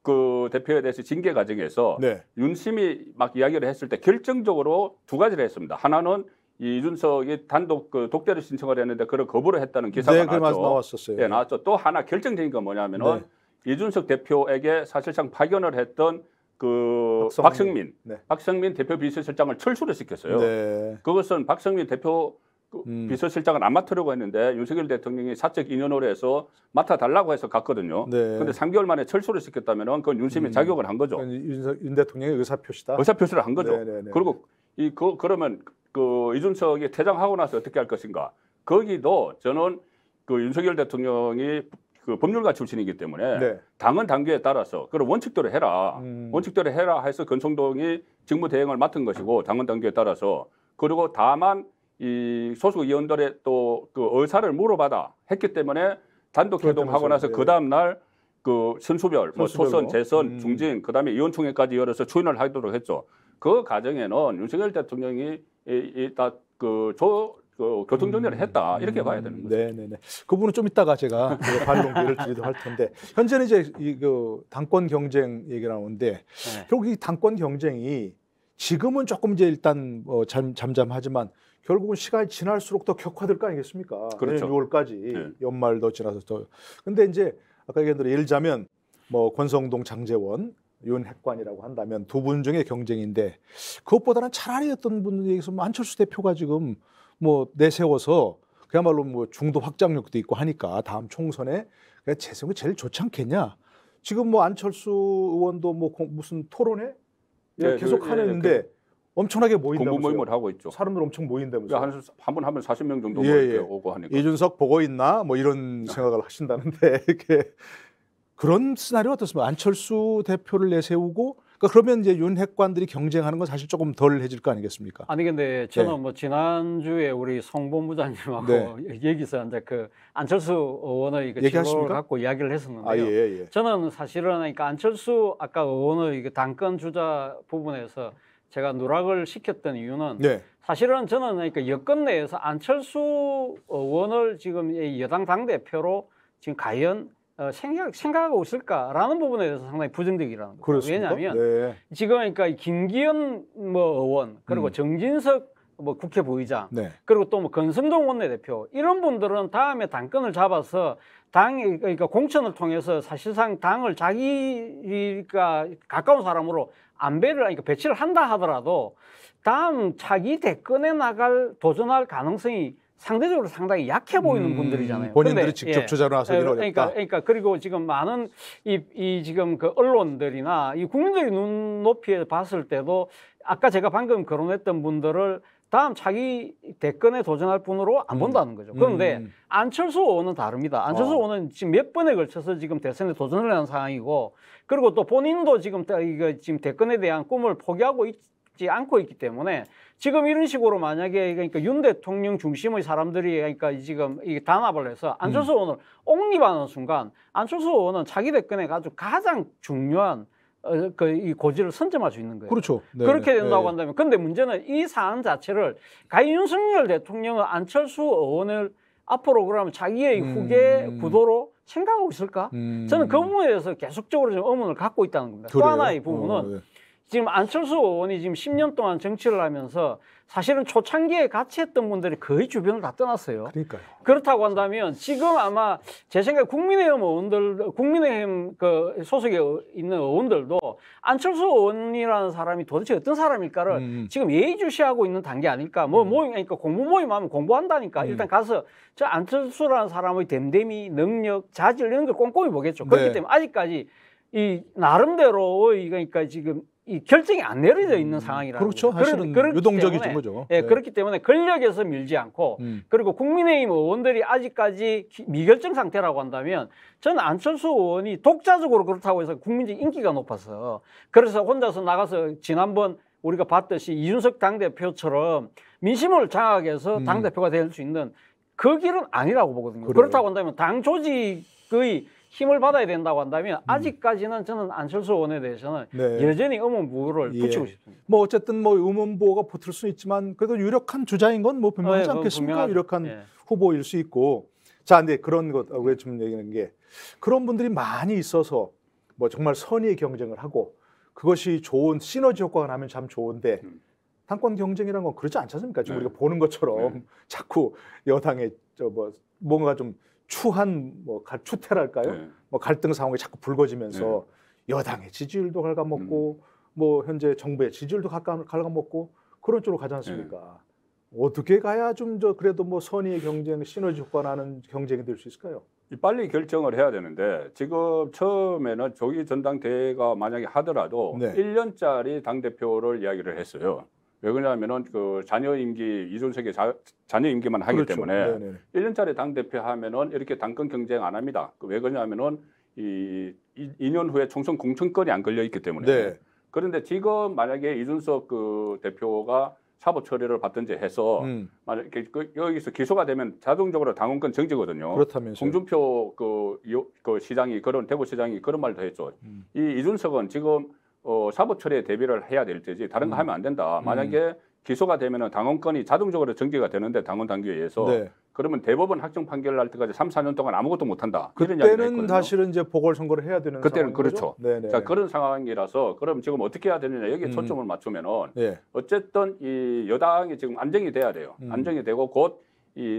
그 대표에 대해서 징계 과정에서 네. 윤심이 막 이야기를 했을 때 결정적으로 두 가지를 했습니다. 하나는 이준석이 단독 그 독대를 신청을 했는데 그걸 거부를 했다는 기사가 네, 그 나왔죠. 나왔었어요. 네, 나왔죠. 또 하나 결정적인 건 뭐냐면은 이준석 대표에게 사실상 파견을 했던 그 박성민 대표 비서실장을 철수를 시켰어요. 네. 그것은 박성민 대표 비서실장을 안 맡으려고 했는데 윤석열 대통령이 사적 인연으로 해서 맡아달라고 해서 갔거든요. 그런데 3개월 만에 철수를 시켰다면 그건 윤심이 자격을 한 거죠. 윤 대통령의 의사표시다. 의사표시를 한 거죠. 네네네. 그리고 그러면 그 이준석이 퇴장하고 나서 어떻게 할 것인가? 거기도 저는 그 윤석열 대통령이 그 법률가 출신이기 때문에 당헌 당규에 따라서 그런 원칙대로 해라. 원칙대로 해라 해서 권성동이 직무 대행을 맡은 것이고 당헌 당규에 따라서 그리고 다만 이 소속 의원들의 또 그 의사를 물어봐다 했기 때문에 단독 회동하고 나서 그 다음 날 그 선수별, 뭐 초선, 재선, 중진, 그다음에 의원총회까지 열어서 추인을 하도록 했죠. 그 과정에는 윤석열 대통령이 교통 정리를 했다 이렇게 봐야 되는 거죠. 네네네. 그 부분은 좀 이따가 제가 반론기를 드리도록 할 텐데 현재는 이제 그 당권 경쟁 얘기 나오는데 결국 이 당권 경쟁이 지금은 조금 이제 일단 잠잠하지만 결국은 시간이 지날수록 더 격화될 거 아니겠습니까? 그렇죠. 6월까지 연말도 지나서 더. 근데 이제 아까 얘기한 대로 예를 들자면 뭐 권성동, 장제원, 윤핵관이라고 한다면 두 분 중에 경쟁인데 그것보다는 차라리 어떤 분에게서 안철수 대표가 지금 뭐 내세워서 그야말로 뭐 중도 확장력도 있고 하니까 다음 총선에 재선이 제일 좋지 않겠냐? 지금 뭐 안철수 의원도 뭐 무슨 토론회 계속 하는데 엄청나게 모인다면서요. 공부 모임을 하고 있죠. 사람들 엄청 모인다면서요. 한 번 하면 40명 정도 이렇게 오고 하니까. 이준석 보고 있나? 뭐 이런 생각을 하신다는데 이렇게 그런 시나리오 어떻습니까? 안철수 대표를 내세우고 그러면 이제 윤핵관들이 경쟁하는 건 사실 조금 덜해질 거 아니겠습니까? 아니 근데 저는 뭐 지난주에 우리 송 본부장님하고 여기서 이제 그 안철수 의원의 진로를 갖고 이야기를 했었는데요. 저는 사실은 그러니까 안철수 아까 의원의 당권 주자 부분에서 제가 누락을 시켰던 이유는 사실은 저는 그러니까 여권 내에서 안철수 의원을 지금 여당 당대표로 지금 과연 생각하고 있을까라는 부분에 대해서 상당히 부정적이라는 거죠. 왜냐하면 지금 그러니까 김기현 뭐 의원 그리고 정진석 뭐 국회 부의장 그리고 또 뭐 권성동 원내대표 이런 분들은 다음에 당권을 잡아서 그러니까 공천을 통해서 사실상 당을 자기가 가까운 사람으로 그러니까 배치를 한다 하더라도 다음 차기 대권에 도전할 가능성이 상대적으로 상당히 약해 보이는 분들이잖아요. 본인들이 직접 주자로 나서기는 어렵다. 그러니까 그리고 지금 많은 지금 그 언론들이나 이 국민들이 눈높이에 봤을 때도 아까 제가 방금 거론했던 분들을 다음 차기 대권에 도전할 분으로 안 본다는 거죠. 그런데 안철수 의원은 다릅니다. 안철수 의원은 지금 몇 번에 걸쳐서 지금 대선에 도전을 하는 상황이고 그리고 또 본인도 지금 대권에 대한 꿈을 포기하고 있지 않고 있기 때문에 지금 이런 식으로 만약에 그러니까 윤 대통령 중심의 사람들이 그러니까 지금 단합을 해서 안철수 의원을 옹립하는 순간 안철수 의원은 차기 대권에 아주 가장 중요한 이 고지를 선점할 수 있는 거예요. 그렇죠. 그렇게 된다고 한다면, 근데 문제는 이 사안 자체를 과연 윤석열 대통령은 안철수 의원을 앞으로 그러면 자기의 후계 구도로 생각하고 있을까? 저는 그 부분에 대해서 계속적으로 좀 의문을 갖고 있다는 겁니다. 또 하나의 부분은 지금 안철수 의원이 지금 10년 동안 정치를 하면서 사실은 초창기에 같이 했던 분들이 거의 주변을 다 떠났어요. 그러니까요. 그렇다고 한다면 지금 아마 제 생각에 국민의힘 그 소속에 있는 의원들도 안철수 의원이라는 사람이 도대체 어떤 사람일까를 지금 예의주시하고 있는 단계 아닐까. 그러니까 공부 모임 하면 공부한다니까. 일단 가서 저 안철수라는 사람의 됨됨이, 능력, 자질 이런 걸 꼼꼼히 보겠죠. 그렇기 때문에 아직까지 이 나름대로의 그러니까 지금 이 결정이 안 내려져 있는 상황이라는 그렇죠. 거죠. 사실은 유동적이진 거죠. 그렇기 때문에 권력에서 밀지 않고 그리고 국민의힘 의원들이 아직까지 미결정 상태라고 한다면 저는 안철수 의원이 독자적으로 그렇다고 해서 국민적 인기가 높아서 그래서 혼자서 나가서 지난번 우리가 봤듯이 이준석 당대표처럼 민심을 장악해서 당대표가 될 수 있는 그 길은 아니라고 보거든요. 그렇다고 한다면 당 조직의 힘을 받아야 된다고 한다면 아직까지는 저는 안철수 의원에 대해서는 여전히 의문부호를 붙이고 싶습니다. 뭐 어쨌든 뭐 의문부호가 붙을 수 있지만 그래도 유력한 주자인 건 뭐 분명하지 않겠습니까? 유력한 후보일 수 있고 자, 근데 그런 것 왜 좀 얘기하는 게 그런 분들이 많이 있어서 뭐 정말 선의의 경쟁을 하고 그것이 좋은 시너지 효과가 나면 참 좋은데 당권 경쟁이라는 건 그렇지 않지 않습니까? 지금 네. 우리가 보는 것처럼 네. 자꾸 여당의 뭔가 좀 추한 추태랄까요? 네. 뭐 갈등 상황이 자꾸 불거지면서 여당의 지지율도 갉아먹고 뭐 현재 정부의 지지율도 갉아먹고 그런 쪽으로 가지 않습니까? 어떻게 가야 좀 그래도 뭐 선의의 경쟁, 시너지 효과 나는 경쟁이 될 수 있을까요? 빨리 결정을 해야 되는데 지금 처음에는 조기 전당대회가 만약에 하더라도 네. 1년짜리 당대표를 이야기를 했어요. 왜 그러냐면은 그 자녀 임기 이준석의 자녀 임기만 하기 그렇죠. 때문에 네네. 1년짜리 당대표 하면은 이렇게 당권 경쟁 안 합니다. 왜 그러냐면은 2년 후에 총선 공천권이 안 걸려 있기 때문에. 네. 그런데 지금 만약에 이준석 그 대표가 사법 처리를 받든지 해서 만약에 여기서 기소가 되면 자동적으로 당원권 정지거든요. 그렇다면서요. 홍준표 그 시장이 그런 대구 시장이 그런 말도 했죠. 이준석은 지금 사법 처리에 대비를 해야 될 때지 다른 거 하면 안 된다. 만약에 기소가 되면은 당원권이 자동적으로 정지가 되는데 당원 당규에 의해서 네. 그러면 대법원 확정 판결 날 때까지 3, 4년 동안 아무것도 못 한다. 이런 이야기를 그때는 했거든요. 사실은 이제 보궐선거를 해야 되는 그때는 상황인 그렇죠. 거죠? 네네. 자, 그런 상황이라서 그럼 지금 어떻게 해야 되느냐 여기에 초점을 맞추면은 네. 어쨌든 이 여당이 지금 안정이 돼야 돼요. 안정이 되고 곧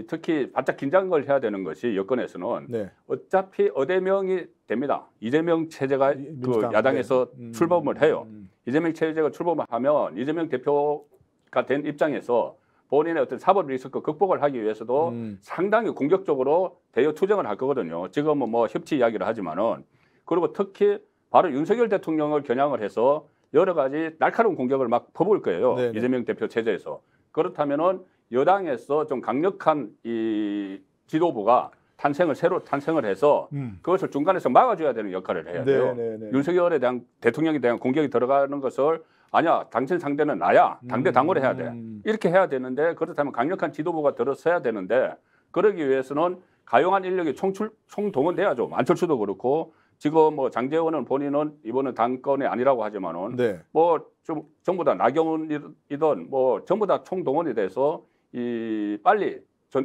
특히 바짝 긴장을 해야 되는 것이 여권에서는 네. 어차피 어대명이 됩니다. 이재명 체제가 그 민주당, 야당에서 네. 출범을 해요. 이재명 체제가 출범을 하면 이재명 대표가 된 입장에서 본인의 어떤 사법 리스크 극복을 하기 위해서도 상당히 공격적으로 대여 투쟁을 할 거거든요. 지금은 뭐 협치 이야기를 하지만은 그리고 특히 바로 윤석열 대통령을 겨냥을 해서 여러 가지 날카로운 공격을 막 퍼부을 거예요. 네네. 이재명 대표 체제에서. 그렇다면은 여당에서 좀 강력한 이 지도부가 새로 탄생을 해서 그것을 중간에서 막아줘야 되는 역할을 해야 돼요. 네네네. 윤석열에 대한 대통령에 대한 공격이 들어가는 것을 아니야 당신 상대는 나야 당대 당을 해야 돼 이렇게 해야 되는데 그렇다면 강력한 지도부가 들어서야 되는데 그러기 위해서는 가용한 인력이 총동원돼야죠. 안철수도 그렇고 지금 뭐 장제원은 본인은 이번은 당권이 아니라고 하지만은 네. 뭐 좀 전부 다 나경원이든 뭐 전부 다 총동원이 돼서 이 빨리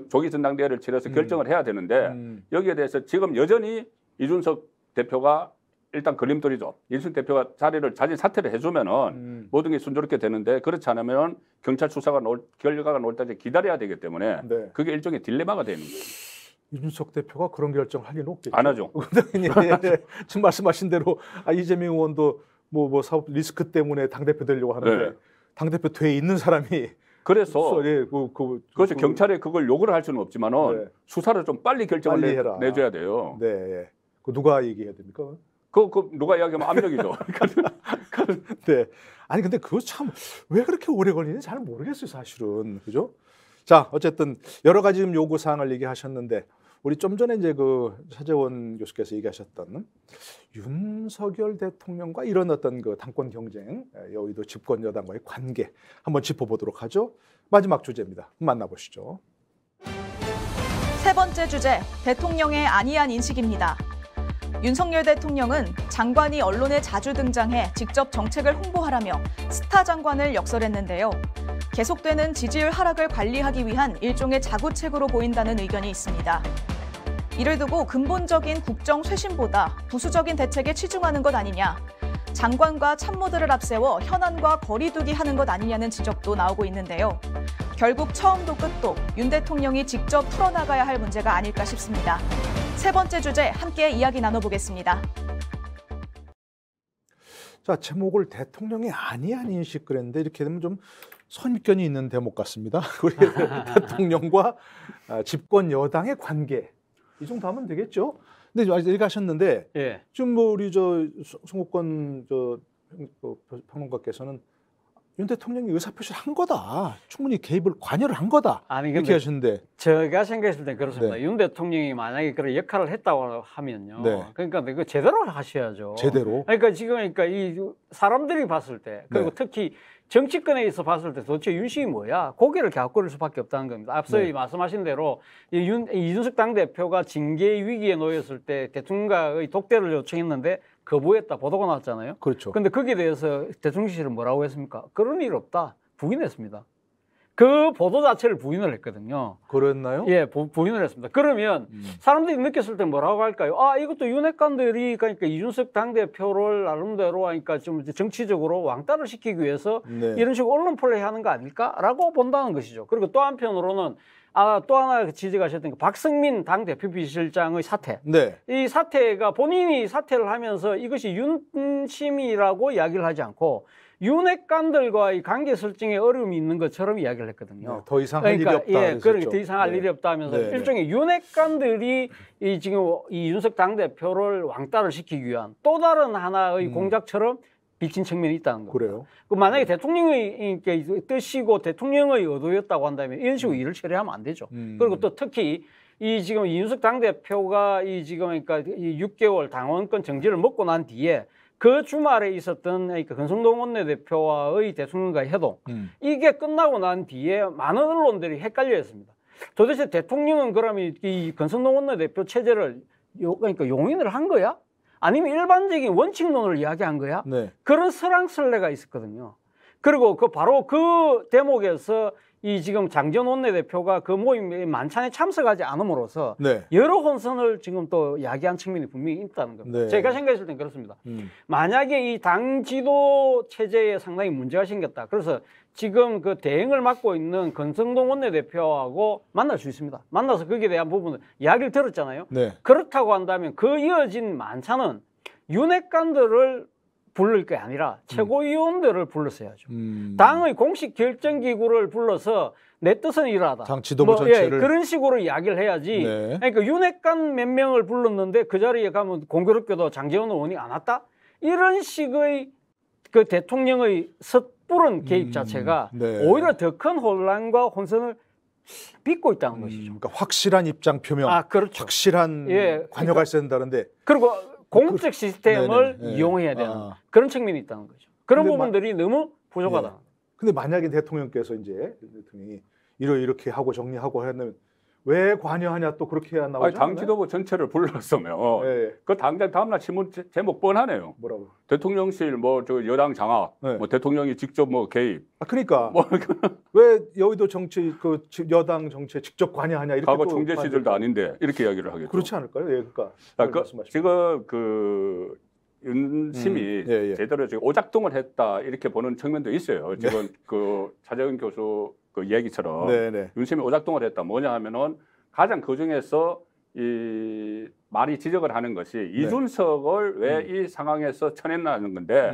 조기 전당대회를 치러서 결정을 해야 되는데 여기에 대해서 지금 여전히 이준석 대표가 일단 걸림돌이죠. 이준석 대표가 자진 사퇴를 해주면은 모든 게 순조롭게 되는데 그렇지 않으면 경찰 수사가 결과가 나올 때까지 기다려야 되기 때문에 네. 그게 일종의 딜레마가 되는 거예요. 이준석 대표가 그런 결정을 할 리는 없겠죠. 안 하죠. 지금 말씀하신 대로 이재명 의원도 뭐 사업 리스크 때문에 당대표 되려고 하는데 네. 당대표 돼에 있는 사람이 그래서 그것이 그 경찰에 그걸 요구를 할 수는 없지만은 네. 수사를 좀 빨리 결정을 빨리 해라. 내줘야 돼요. 네. 그 누가 얘기해야 됩니까? 그 누가 이야기하면 압력이죠. 네. 아니 근데 그거 참 왜 그렇게 오래 걸리는지 잘 모르겠어요, 사실은. 그죠? 자, 어쨌든 여러 가지 요구 사항을 얘기하셨는데 우리 좀 전에 이제 그 차재원 교수께서 얘기하셨던 윤석열 대통령과 이런 어떤 그 당권 경쟁, 여의도 집권 여당과의 관계 한번 짚어보도록 하죠. 마지막 주제입니다. 만나보시죠. 세 번째 주제, 대통령의 안이한 인식입니다. 윤석열 대통령은 장관이 언론에 자주 등장해 직접 정책을 홍보하라며 스타 장관을 역설했는데요. 계속되는 지지율 하락을 관리하기 위한 일종의 자구책으로 보인다는 의견이 있습니다. 이를 두고 근본적인 국정 쇄신보다 부수적인 대책에 치중하는 것 아니냐, 장관과 참모들을 앞세워 현안과 거리두기 하는 것 아니냐는 지적도 나오고 있는데요. 결국 처음도 끝도 윤 대통령이 직접 풀어나가야 할 문제가 아닐까 싶습니다. 세 번째 주제 함께 이야기 나눠보겠습니다. 자, 제목을 대통령의 안이한 인식 그랬는데 이렇게 되면 좀 선입견이 있는 대목 같습니다. 우리 대통령과 집권 여당의 관계 이 정도 하면 되겠죠. 근데 아직 얘기하셨는데 예. 지금 뭐 우리 송옥권 평론가께서는 윤 대통령이 의사표시를 한 거다. 충분히 관여를 한 거다. 아니 이렇게 근데 하시는데 제가 생각했을 때 그렇습니다. 네. 윤 대통령이 만약에 그런 역할을 했다고 하면요. 네. 그러니까 이거 제대로 하셔야죠. 제대로. 그러니까 지금 이 사람들이 봤을 때 그리고 네. 특히 정치권에 있어 봤을 때 도대체 윤심이 뭐야? 고개를 갸웃거릴 수밖에 없다는 겁니다. 앞서 네. 말씀하신 대로 이준석 당대표가 징계 위기에 놓였을 때 대통령과의 독대를 요청했는데 거부했다 보도가 나왔잖아요. 그렇죠. 그런데 거기에 대해서 대통령실은 뭐라고 했습니까? 그런 일 없다. 부인했습니다. 그 보도 자체를 부인을 했거든요. 그랬나요? 예, 부인을 했습니다. 그러면 사람들이 느꼈을 때 뭐라고 할까요? 아, 이것도 윤핵관들이 그러니까 이준석 당대표를 나름대로 하니까 좀 정치적으로 왕따를 시키기 위해서 네. 이런 식으로 언론 플레이하는 거 아닐까라고 본다는 것이죠. 그리고 또 한편으로는 또 하나 지적하셨던 게 박성민 당대표 비서실장의 사퇴. 네. 이 사퇴가 본인이 사퇴를 하면서 이것이 윤심이라고 이야기를 하지 않고 윤핵관들과의 관계 설정에 어려움이 있는 것처럼 이야기를 했거든요. 네, 더 이상 할 일이 없다. 예, 그러니까 더 이상 할 네. 일이 없다 하면서 네, 네. 일종의 윤핵관들이 지금 이 윤석 당대표를 왕따를 시키기 위한 또 다른 하나의 공작처럼 비친 측면이 있다는 거예요. 그래요? 만약에 대통령의 뜻이고 대통령의 의도였다고 한다면 이런 식으로 일을 처리하면 안 되죠. 그리고 또 특히 이 지금 이준석 당대표가 이 지금 그러니까 이 6개월 당원권 정지를 먹고 난 뒤에 그 주말에 있었던 그러니까 권성동 원내대표와의 대통령과의 회동 이게 끝나고 난 뒤에 많은 언론들이 헷갈려했습니다. 도대체 대통령은 그러면 이 권성동 원내대표 체제를 그러니까 용인을 한 거야? 아니면 일반적인 원칙론을 이야기한 거야? 네. 그런 설왕설래가 있었거든요. 그리고 바로 그 대목에서 이 지금 장전 원내대표가 그 모임 만찬에 참석하지 않음으로써 네. 여러 혼선을 지금 또 야기한 측면이 분명히 있다는 겁니다. 네. 제가 생각했을 땐 그렇습니다. 만약에 이 당 지도 체제에 상당히 문제가 생겼다. 그래서 지금 그 대행을 맡고 있는 권성동 원내대표하고 만날 수 있습니다. 만나서 거기에 대한 부분을 이야기를 들었잖아요. 네. 그렇다고 한다면 그 이어진 만찬은 윤핵관들을 부를 게 아니라 최고위원들을 불렀어야죠. 당의 공식 결정기구를 불러서 내 뜻은 이러하다. 당 지도부 전체를. 그런 식으로 이야기를 해야지. 네. 그러니까 윤핵관 몇 명을 불렀는데 그 자리에 가면 공교롭게도 장제원 의원이 안 왔다? 이런 식의 그 대통령의 섣부른 개입 자체가 네. 오히려 더 큰 혼란과 혼선을 빚고 있다는 것이죠. 그러니까 확실한 입장 표명, 그렇죠. 확실한 예, 관여가 있어야 된다는데 그리고 공적 시스템을 네네. 이용해야 되는 그런 측면이 있다는 거죠. 그런 근데 부분들이 너무 부족하다. 예. 근데 만약에 대통령께서 이제 대통령이 이렇게 하고 정리하고 하면 왜 관여하냐 또 그렇게 해야 나오죠? 당 지도부 전체를 불렀으면 예. 그 당장 다음날 신문 제목 뻔하네요. 뭐라고? 대통령실 뭐 저 여당 장악, 네. 뭐 대통령이 직접 뭐 개입. 그러니까 뭐 왜 여의도 정치 그 여당 정치에 직접 관여하냐 이렇게 과거 또 총재 시절도 아닌데 이렇게 이야기를 하겠죠. 그렇지 않을까요? 예, 그러니까 지금 그 윤심이 예. 제대로 지금 오작동을 했다 이렇게 보는 측면도 있어요. 지금 그 차재근 교수 그 얘기처럼 네네. 윤심이 오작동을 했다. 뭐냐 하면은 가장 그 중에서 이 많이 지적을 하는 것이 이준석을 왜 이 상황에서 쳐냈나는 건데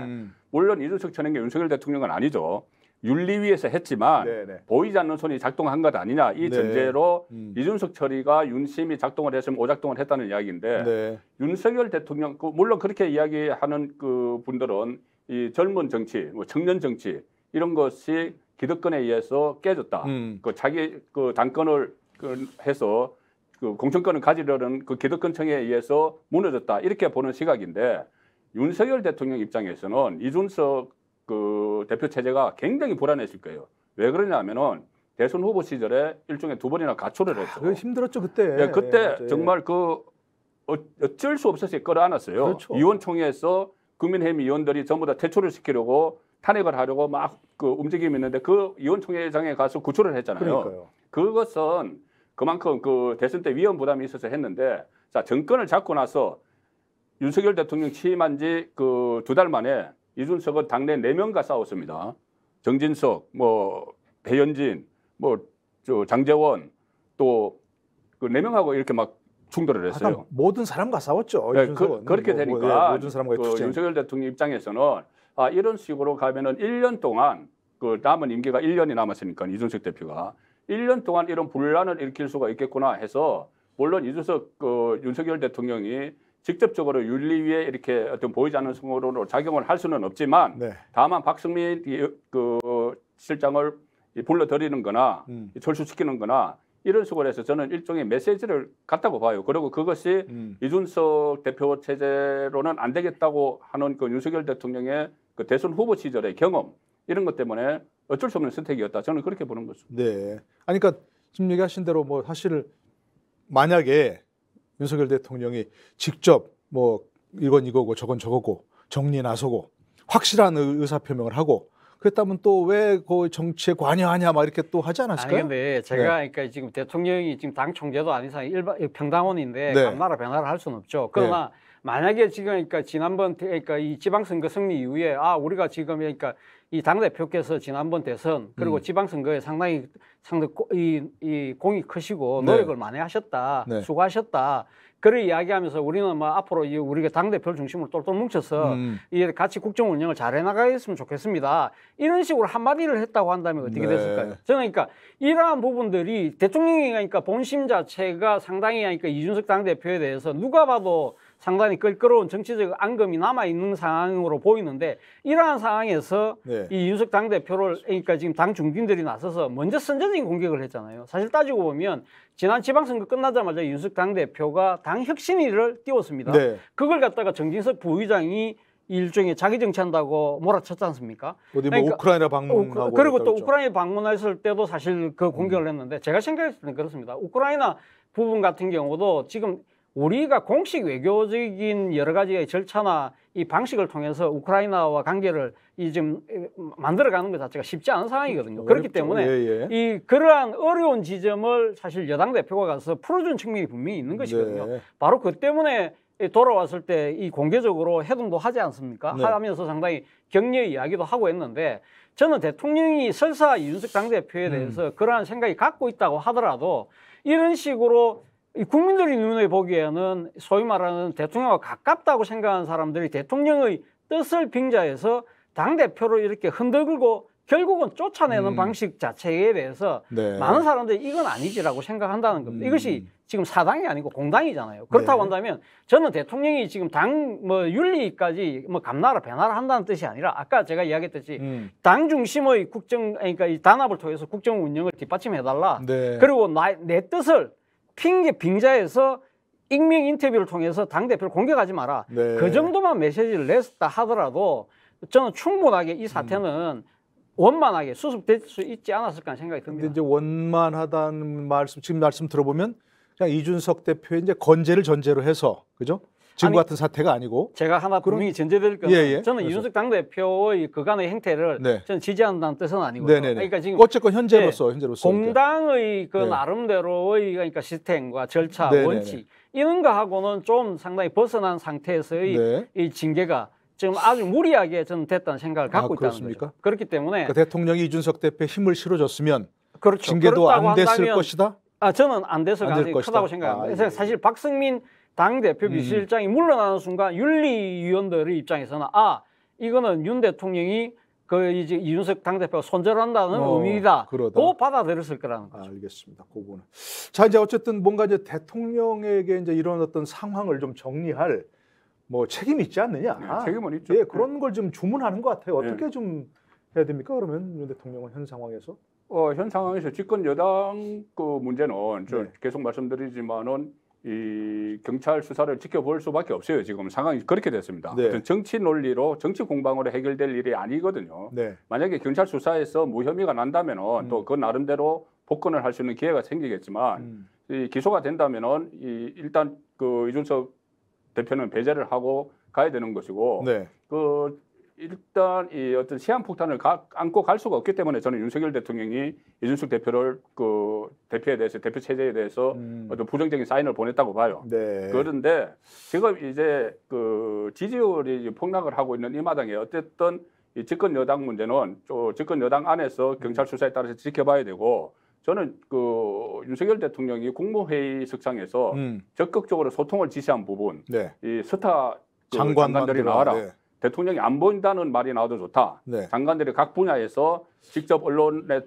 물론 이준석 쳐낸 게 윤석열 대통령은 아니죠. 윤리위에서 했지만 네네. 보이지 않는 손이 작동한 것 아니냐 이 전제로 이준석 처리가 윤심이 작동을 했으면 오작동을 했다는 이야기인데 네. 윤석열 대통령 물론 그렇게 이야기하는 그 분들은 이 젊은 정치, 뭐 청년 정치 이런 것이 기득권에 의해서 깨졌다. 그 자기 그 당권을 해서 그 공천권을 가지려는 그 기득권층에 의해서 무너졌다 이렇게 보는 시각인데 윤석열 대통령 입장에서는 이준석 그 대표 체제가 굉장히 불안했을 거예요. 왜 그러냐면은 대선 후보 시절에 일종의 2번이나 가초를 했죠. 그 힘들었죠 그때. 예, 그때 예. 정말 그 어쩔 수 없어서 끌어안았어요. 그렇죠. 의원총회에서 국민의힘 의원들이 전부 다 퇴출을 시키려고 탄핵을 하려고 막 그 움직임이 있는데 그 의원총회장에 가서 구출을 했잖아요. 그러니까요. 그것은 그만큼 그 대선 때 위험 부담이 있어서 했는데 자 정권을 잡고 나서 윤석열 대통령 취임한 지 그 2달 만에 이준석은 당내 4명과 싸웠습니다. 정진석, 뭐 배현진, 뭐 저 장제원 또 그 4명하고 이렇게 막 충돌을 했어요. 모든 사람과 싸웠죠. 네, 그렇게 되니까 모든 사람과 그 윤석열 대통령 입장에서는 이런 식으로 가면은 1년 동안 그 남은 임기가 1년이 남았으니까 이준석 대표가 1년 동안 이런 분란을 일으킬 수가 있겠구나 해서 물론 이준석 그 윤석열 대통령이 직접적으로 윤리위에 이렇게 어떤 보이지 않는 성으로 작용을 할 수는 없지만 다만 박성민 그 실장을 불러들이는 거나 철수시키는 거나 이런 식으로 해서 저는 일종의 메시지를 갖다고 봐요. 그리고 그것이 이준석 대표 체제로는 안 되겠다고 하는 그 윤석열 대통령의 그 대선 후보 시절의 경험 이런 것 때문에 어쩔 수 없는 선택이었다. 저는 그렇게 보는 거죠. 네. 아니 그러니까 지금 얘기하신 대로 뭐 사실 만약에 윤석열 대통령이 직접 뭐 이건 이거고 저건 저거고 정리에 나서고 확실한 의사 표명을 하고 그랬다면 또 왜 그 정치에 관여하냐 막 이렇게 또 하지 않았을까요? 아니 근데 제가 그러니까 지금 대통령이 지금 당 총재도 아닌 이상 일반 평당원인데 네. 감나라 변화를 할 수는 없죠. 그러나 만약에 지금 그러니까 지난번 그러니까 이 지방선거 승리 이후에 우리가 지금 그러니까 이 당대표께서 지난번 대선 그리고 지방선거에 상당히 이 공이 크시고 노력을 많이 하셨다. 수고하셨다. 그를 이야기하면서 우리는 뭐 앞으로 우리가 당대표를 중심으로 똘똘 뭉쳐서 같이 국정 운영을 잘 해나가겠으면 좋겠습니다. 이런 식으로 한마디를 했다고 한다면 어떻게 됐을까요? 저는 그러니까 이러한 부분들이 대통령이 그러니까 본심 자체가 상당히 그러니까 이준석 당대표에 대해서 누가 봐도 상당히 껄끄러운 정치적 앙금이 남아있는 상황으로 보이는데 이러한 상황에서 이 이준석 당대표를 그러니까 지금 당 중진들이 나서서 먼저 선제적인 공격을 했잖아요. 사실 따지고 보면 지난 지방선거 끝나자마자 이준석 당대표가 당 혁신위를 띄웠습니다. 그걸 갖다가 정진석 부의장이 일종의 자기 정치한다고 몰아쳤지 않습니까? 어디 뭐 우크라이나 방문하고 그리고 또 우크라이나 방문했을 때도 사실 그 공격을 했는데 제가 생각했을 때는 그렇습니다. 우크라이나 부분 같은 경우도 지금 우리가 공식 외교적인 여러 가지의 절차나 이 방식을 통해서 우크라이나와 관계를 좀 만들어가는 것 자체가 쉽지 않은 상황이거든요. 그렇기 때문에 이 그러한 어려운 지점을 사실 여당 대표가 가서 풀어준 측면이 분명히 있는 것이거든요. 바로 그 때문에 돌아왔을 때 이 공개적으로 해동도 하지 않습니까? 하면서 상당히 격려 이야기도 하고 했는데 저는 대통령이 설사 이준석 당대표에 대해서 그러한 생각이 갖고 있다고 하더라도 이런 식으로 국민들이 눈에 보기에는 소위 말하는 대통령과 가깝다고 생각하는 사람들이 대통령의 뜻을 빙자해서 당대표를 이렇게 흔들고 결국은 쫓아내는 방식 자체에 대해서 많은 사람들이 이건 아니지라고 생각한다는 겁니다. 이것이 지금 사당이 아니고 공당이잖아요. 그렇다고 한다면 저는 대통령이 지금 당 윤리까지 감나라 배나라 한다는 뜻이 아니라 아까 제가 이야기했듯이 당 중심의 그러니까 이 단합을 통해서 국정 운영을 뒷받침해달라. 그리고 내 뜻을 빙자해서 익명 인터뷰를 통해서 당대표를 공격하지 마라. 그 정도만 메시지를 냈다 하더라도 저는 충분하게 이 사태는 원만하게 수습될 수 있지 않았을까 하는 생각이 듭니다. 근데 이제 원만하다는 지금 말씀 들어보면 그냥 이준석 대표의 이제 건재를 전제로 해서 그죠? 지금 같은 사태가 아니고 제가 하나 분명히 전제드릴 거는 저는 이준석 당대표의 그간의 행태를 저는 지지한다는 뜻은 아니고요. 그러니까 지금 어쨌건 현재로서 공당의 그 나름대로의 그러니까 시스템과 절차, 원칙 이런 거하고는 좀 상당히 벗어난 상태에서의 이 징계가 지금 아주 무리하게 저는 됐다는 생각을 갖고 있다는 거죠. 그렇기 때문에 그러니까 대통령이 이준석 대표에 힘을 실어줬으면 징계도 안 됐을 것이다? 저는 안 돼서 가능성이 크다고 생각합니다. 사실 박성민 당대표 비서실장이 물러나는 순간 윤리위원들의 입장에서는 이거는 윤 대통령이 이제 이준석 당대표가 손절한다는 의미다. 고 받아들였을 거라는 거죠. 알겠습니다. 그거는. 자, 이제 어쨌든 뭔가 이제 대통령에게 이제 이런 어떤 상황을 좀 정리할 책임이 있지 않느냐. 책임은 있죠. 그런 걸 좀 주문하는 것 같아요. 어떻게 좀 해야 됩니까? 그러면 윤 대통령은 현 상황에서? 현 상황에서 집권 여당 그 문제는 계속 말씀드리지만은 이 경찰 수사를 지켜볼 수밖에 없어요. 지금 상황이 그렇게 됐습니다. 정치 논리로 정치 공방으로 해결될 일이 아니거든요. 만약에 경찰 수사에서 무혐의가 난다면은 또 그 나름대로 복권을 할 수 있는 기회가 생기겠지만 이 기소가 된다면은 일단 그 이준석 대표는 배제를 하고 가야 되는 것이고 일단 이 어떤 시한폭탄을 안고 갈 수가 없기 때문에 저는 윤석열 대통령이 이준석 대표를 그 대표에 대해서 대표 체제에 대해서 어떤 부정적인 사인을 보냈다고 봐요. 그런데 지금 이제 그 지지율이 폭락을 하고 있는 이 마당에 어쨌든 이 집권 여당 문제는 또 집권 여당 안에서 경찰 수사에 따라서 지켜봐야 되고 저는 그 윤석열 대통령이 국무회의석상에서 적극적으로 소통을 지시한 부분, 이 스타 장관들이 나와라. 대통령이 안 보인다는 말이 나와도 좋다. 장관들이 각 분야에서 직접 언론에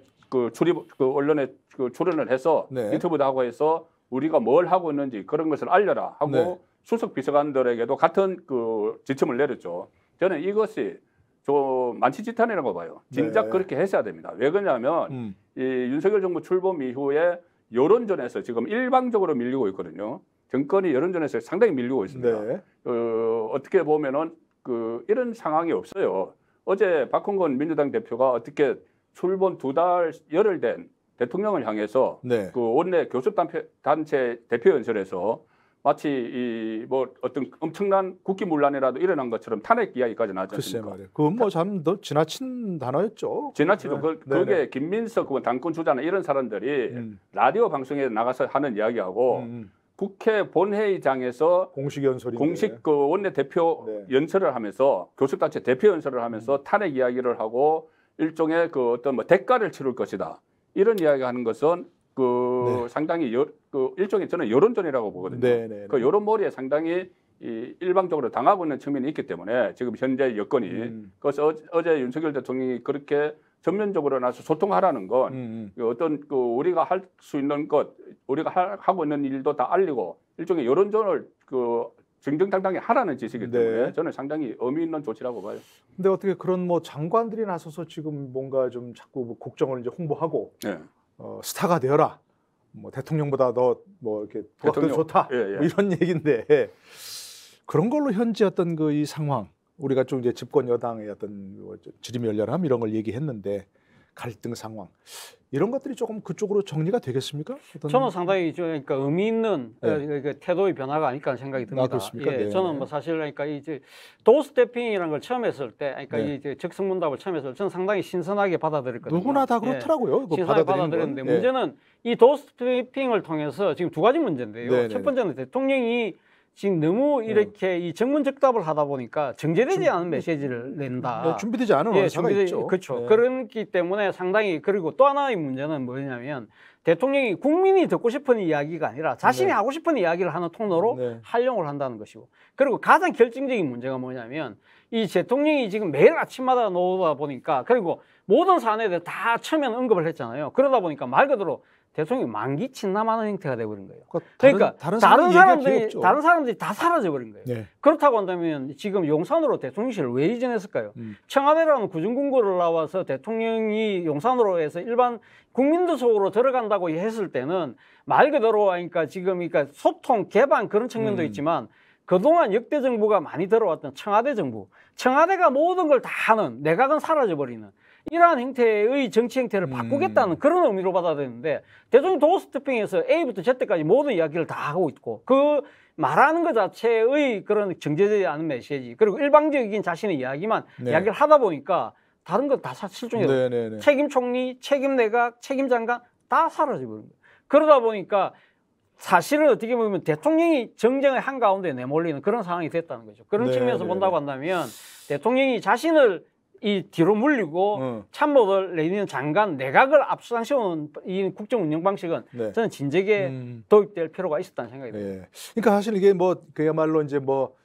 언론에 출연을 해서 인터뷰도 하고 해서 우리가 뭘 하고 있는지 그런 것을 알려라 하고 수석 비서관들에게도 같은 그 지침을 내렸죠. 저는 이것이 좀 만시지탄이라고 봐요. 진작 그렇게 했어야 됩니다. 왜 그러냐면 이 윤석열 정부 출범 이후에 여론전에서 지금 일방적으로 밀리고 있거든요. 정권이 여론전에서 상당히 밀리고 있습니다. 어떻게 보면은 이런 상황이 없어요. 어제 박홍근 민주당 대표가 어떻게 출범 2달 열흘 된 대통령을 향해서 그 원내 교섭단체 대표연설에서 마치 이 뭐 어떤 엄청난 국기문란이라도 일어난 것처럼 탄핵 이야기까지 나왔지 글쎄 않습니까? 말이에요. 그건 뭐 참 더 지나친 단어였죠. 지나치도 네. 그게 네네. 김민석 그 당권 주자나 이런 사람들이 라디오 방송에 나가서 하는 이야기하고 국회 본회의장에서 공식 연설인데. 공식 그 원내 대표 네. 연설을 하면서 교섭단체 대표 연설을 하면서 탄핵 이야기를 하고 일종의 그 어떤 뭐 대가를 치를 것이다 이런 이야기하는 것은 그 네. 상당히 그 일종의 저는 여론전이라고 보거든요. 네네. 그 여론몰이에 상당히 이 일방적으로 당하고 있는 측면이 있기 때문에 지금 현재 여건이 그래서 어제 윤석열 대통령이 그렇게 전면적으로 나서 소통하라는 건 그 어떤 그 우리가 할 수 있는 것 우리가 하고 있는 일도 다 알리고 일종의 여론전을 그 정정당당히 하라는 지시이기 때문에 네. 저는 상당히 의미 있는 조치라고 봐요. 근데 어떻게 그런 뭐 장관들이 나서서 지금 뭔가 좀 자꾸 뭐 국정을 이제 홍보하고 네. 스타가 되어라. 뭐 대통령보다 더 뭐 이렇게 부각도 대통령. 좋다. 예, 예. 뭐 이런 얘기인데 그런 걸로 현재 어떤 그 이 상황 우리가 좀 이제 집권 여당의 어떤 뭐 지리멸렬함 이런 걸 얘기했는데 갈등 상황 이런 것들이 조금 그쪽으로 정리가 되겠습니까? 어떤... 저는 상당히 그러니까 의미 있는 네. 그 태도의 변화가 아닐까 하는 생각이 듭니다. 그렇습니까? 예, 네. 저는 뭐 사실 그러니까 이제 도스태핑이라는 걸 처음 했을 때, 그러니까 네. 이제 적성문답을 처음 했을 때, 저는 상당히 신선하게 받아들였거든요. 누구나 다 그렇더라고요. 그거 신선하게 받아들이는 받아들였는데 건. 문제는 이 도스태핑을 통해서 지금 두 가지 문제인데요. 네, 네, 첫 번째는 대통령이 지금 너무 이렇게 이 정문적답을 하다 보니까 정제되지 않은 메시지를 낸다. 네, 준비되지 않은 언사가 있죠. 그렇죠. 네. 그렇기 때문에 상당히 그리고 또 하나의 문제는 뭐냐면 대통령이 국민이 듣고 싶은 이야기가 아니라 자신이 네. 하고 싶은 이야기를 하는 톤으로 네. 활용을 한다는 것이고 그리고 가장 결정적인 문제가 뭐냐면 이 대통령이 지금 매일 아침마다 나오다 보니까 그리고 모든 사안에 대해 다 처음에는 언급을 했잖아요. 그러다 보니까 말 그대로 대통령이 만기 침남하는 형태가 되어버린 거예요. 그러니까 다른 사람들이 사람들이 다 사라져버린 거예요. 네. 그렇다고 한다면 지금 용산으로 대통령실을 왜 이전했을까요? 청와대라는 구중궁궐을 나와서 대통령이 용산으로 해서 일반 국민들 속으로 들어간다고 했을 때는 말 그대로 그러니까 지금 그러니까 소통, 개방 그런 측면도 있지만 그동안 역대 정부가 많이 들어왔던 청와대 정부, 청와대가 모든 걸 다 하는 내각은 사라져버리는 이러한 형태의 정치 형태를 바꾸겠다는 그런 의미로 받아들였는데 대통령 도어스태핑에서 A부터 Z까지 모든 이야기를 다 하고 있고 그 말하는 것 자체의 그런 정제되지 않은 메시지 그리고 일방적인 자신의 이야기만 네. 이야기를 하다 보니까 다른 건 다 실종해요. 네, 네, 네. 책임 총리, 책임 내각, 책임 장관 다 사라져버린 거예요. 그러다 보니까 사실은 어떻게 보면 대통령이 정쟁의 한가운데 내몰리는 그런 상황이 됐다는 거죠. 그런 네, 측면에서 네, 본다고 한다면 대통령이 자신을 이 뒤로 물리고 참모들 내지는 장관 내각을 앞서세우는 이 국정 운영 방식은 네. 저는 진작에 도입될 필요가 있었다는 생각이 듭니다. 네. 그러니까 사실 이게 뭐 그야말로 이제 뭐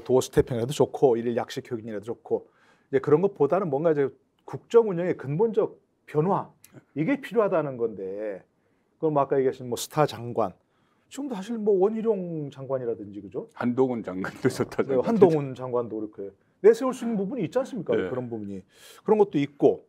도어 스태핑이라도 좋고 일일 약식 교육이라도 좋고 이제 그런 것보다는 뭔가 이제 국정 운영의 근본적 변화 이게 필요하다는 건데 그럼 뭐 아까 얘기하신 뭐 스타 장관 지금도 사실 뭐 원희룡 장관이라든지 그죠? 한동훈 장관도 좋다. 네, 한동훈 장관도 이렇게 내세울 수 있는 부분이 있지 않습니까? 네. 그런 부분이 그런 것도 있고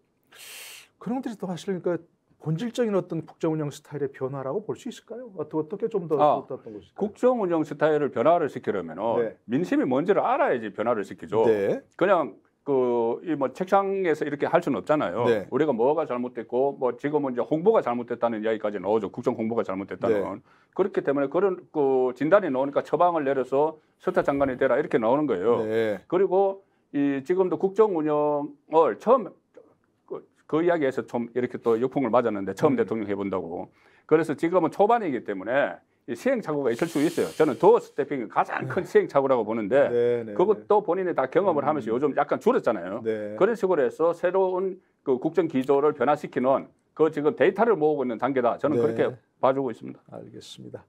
그런 것들이 또 사실 그러니까 본질적인 어떤 국정 운영 스타일의 변화라고 볼 수 있을까요? 어떻게 좀 더 어떤 것일까요? 국정 운영 스타일을 변화를 시키려면 네. 민심이 뭔지를 알아야지 변화를 시키죠. 네. 그냥 이 뭐 책상에서 이렇게 할 수는 없잖아요. 네. 우리가 뭐가 잘못됐고 뭐 지금은 이제 홍보가 잘못됐다는 이야기까지 나오죠. 국정 홍보가 잘못됐다는. 네. 그렇기 때문에 그런 그 진단이 나오니까 처방을 내려서 스타 장관이 되라 이렇게 나오는 거예요. 네. 그리고 이 지금도 국정 운영을 처음 그 이야기에서 좀 이렇게 또 역풍을 맞았는데 처음 대통령 해본다고. 그래서 지금은 초반이기 때문에 이 시행착오가 있을 수 있어요. 저는 도어 스태핑이 가장 큰 시행착오라고 보는데 네, 네, 그것도 본인이 다 경험을 하면서 요즘 약간 줄었잖아요. 네. 그런 식으로 해서 새로운 그 국정 기조를 변화시키는 그 지금 데이터를 모으고 있는 단계다. 저는 네. 그렇게 봐주고 있습니다. 알겠습니다.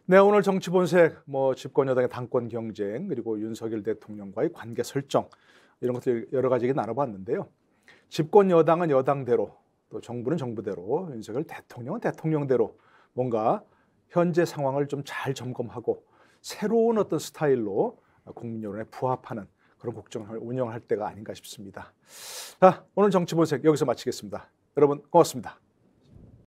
네, 오늘 정치 본색 뭐 집권 여당의 당권 경쟁 그리고 윤석열 대통령과의 관계 설정 이런 것들 여러 가지 나눠봤는데요. 집권 여당은 여당대로 또 정부는 정부대로 윤석열 대통령은 대통령대로 뭔가 현재 상황을 좀 잘 점검하고 새로운 어떤 스타일로 국민 여론에 부합하는 그런 국정을 운영할 때가 아닌가 싶습니다. 자, 오늘 정치 본색 여기서 마치겠습니다. 여러분 고맙습니다.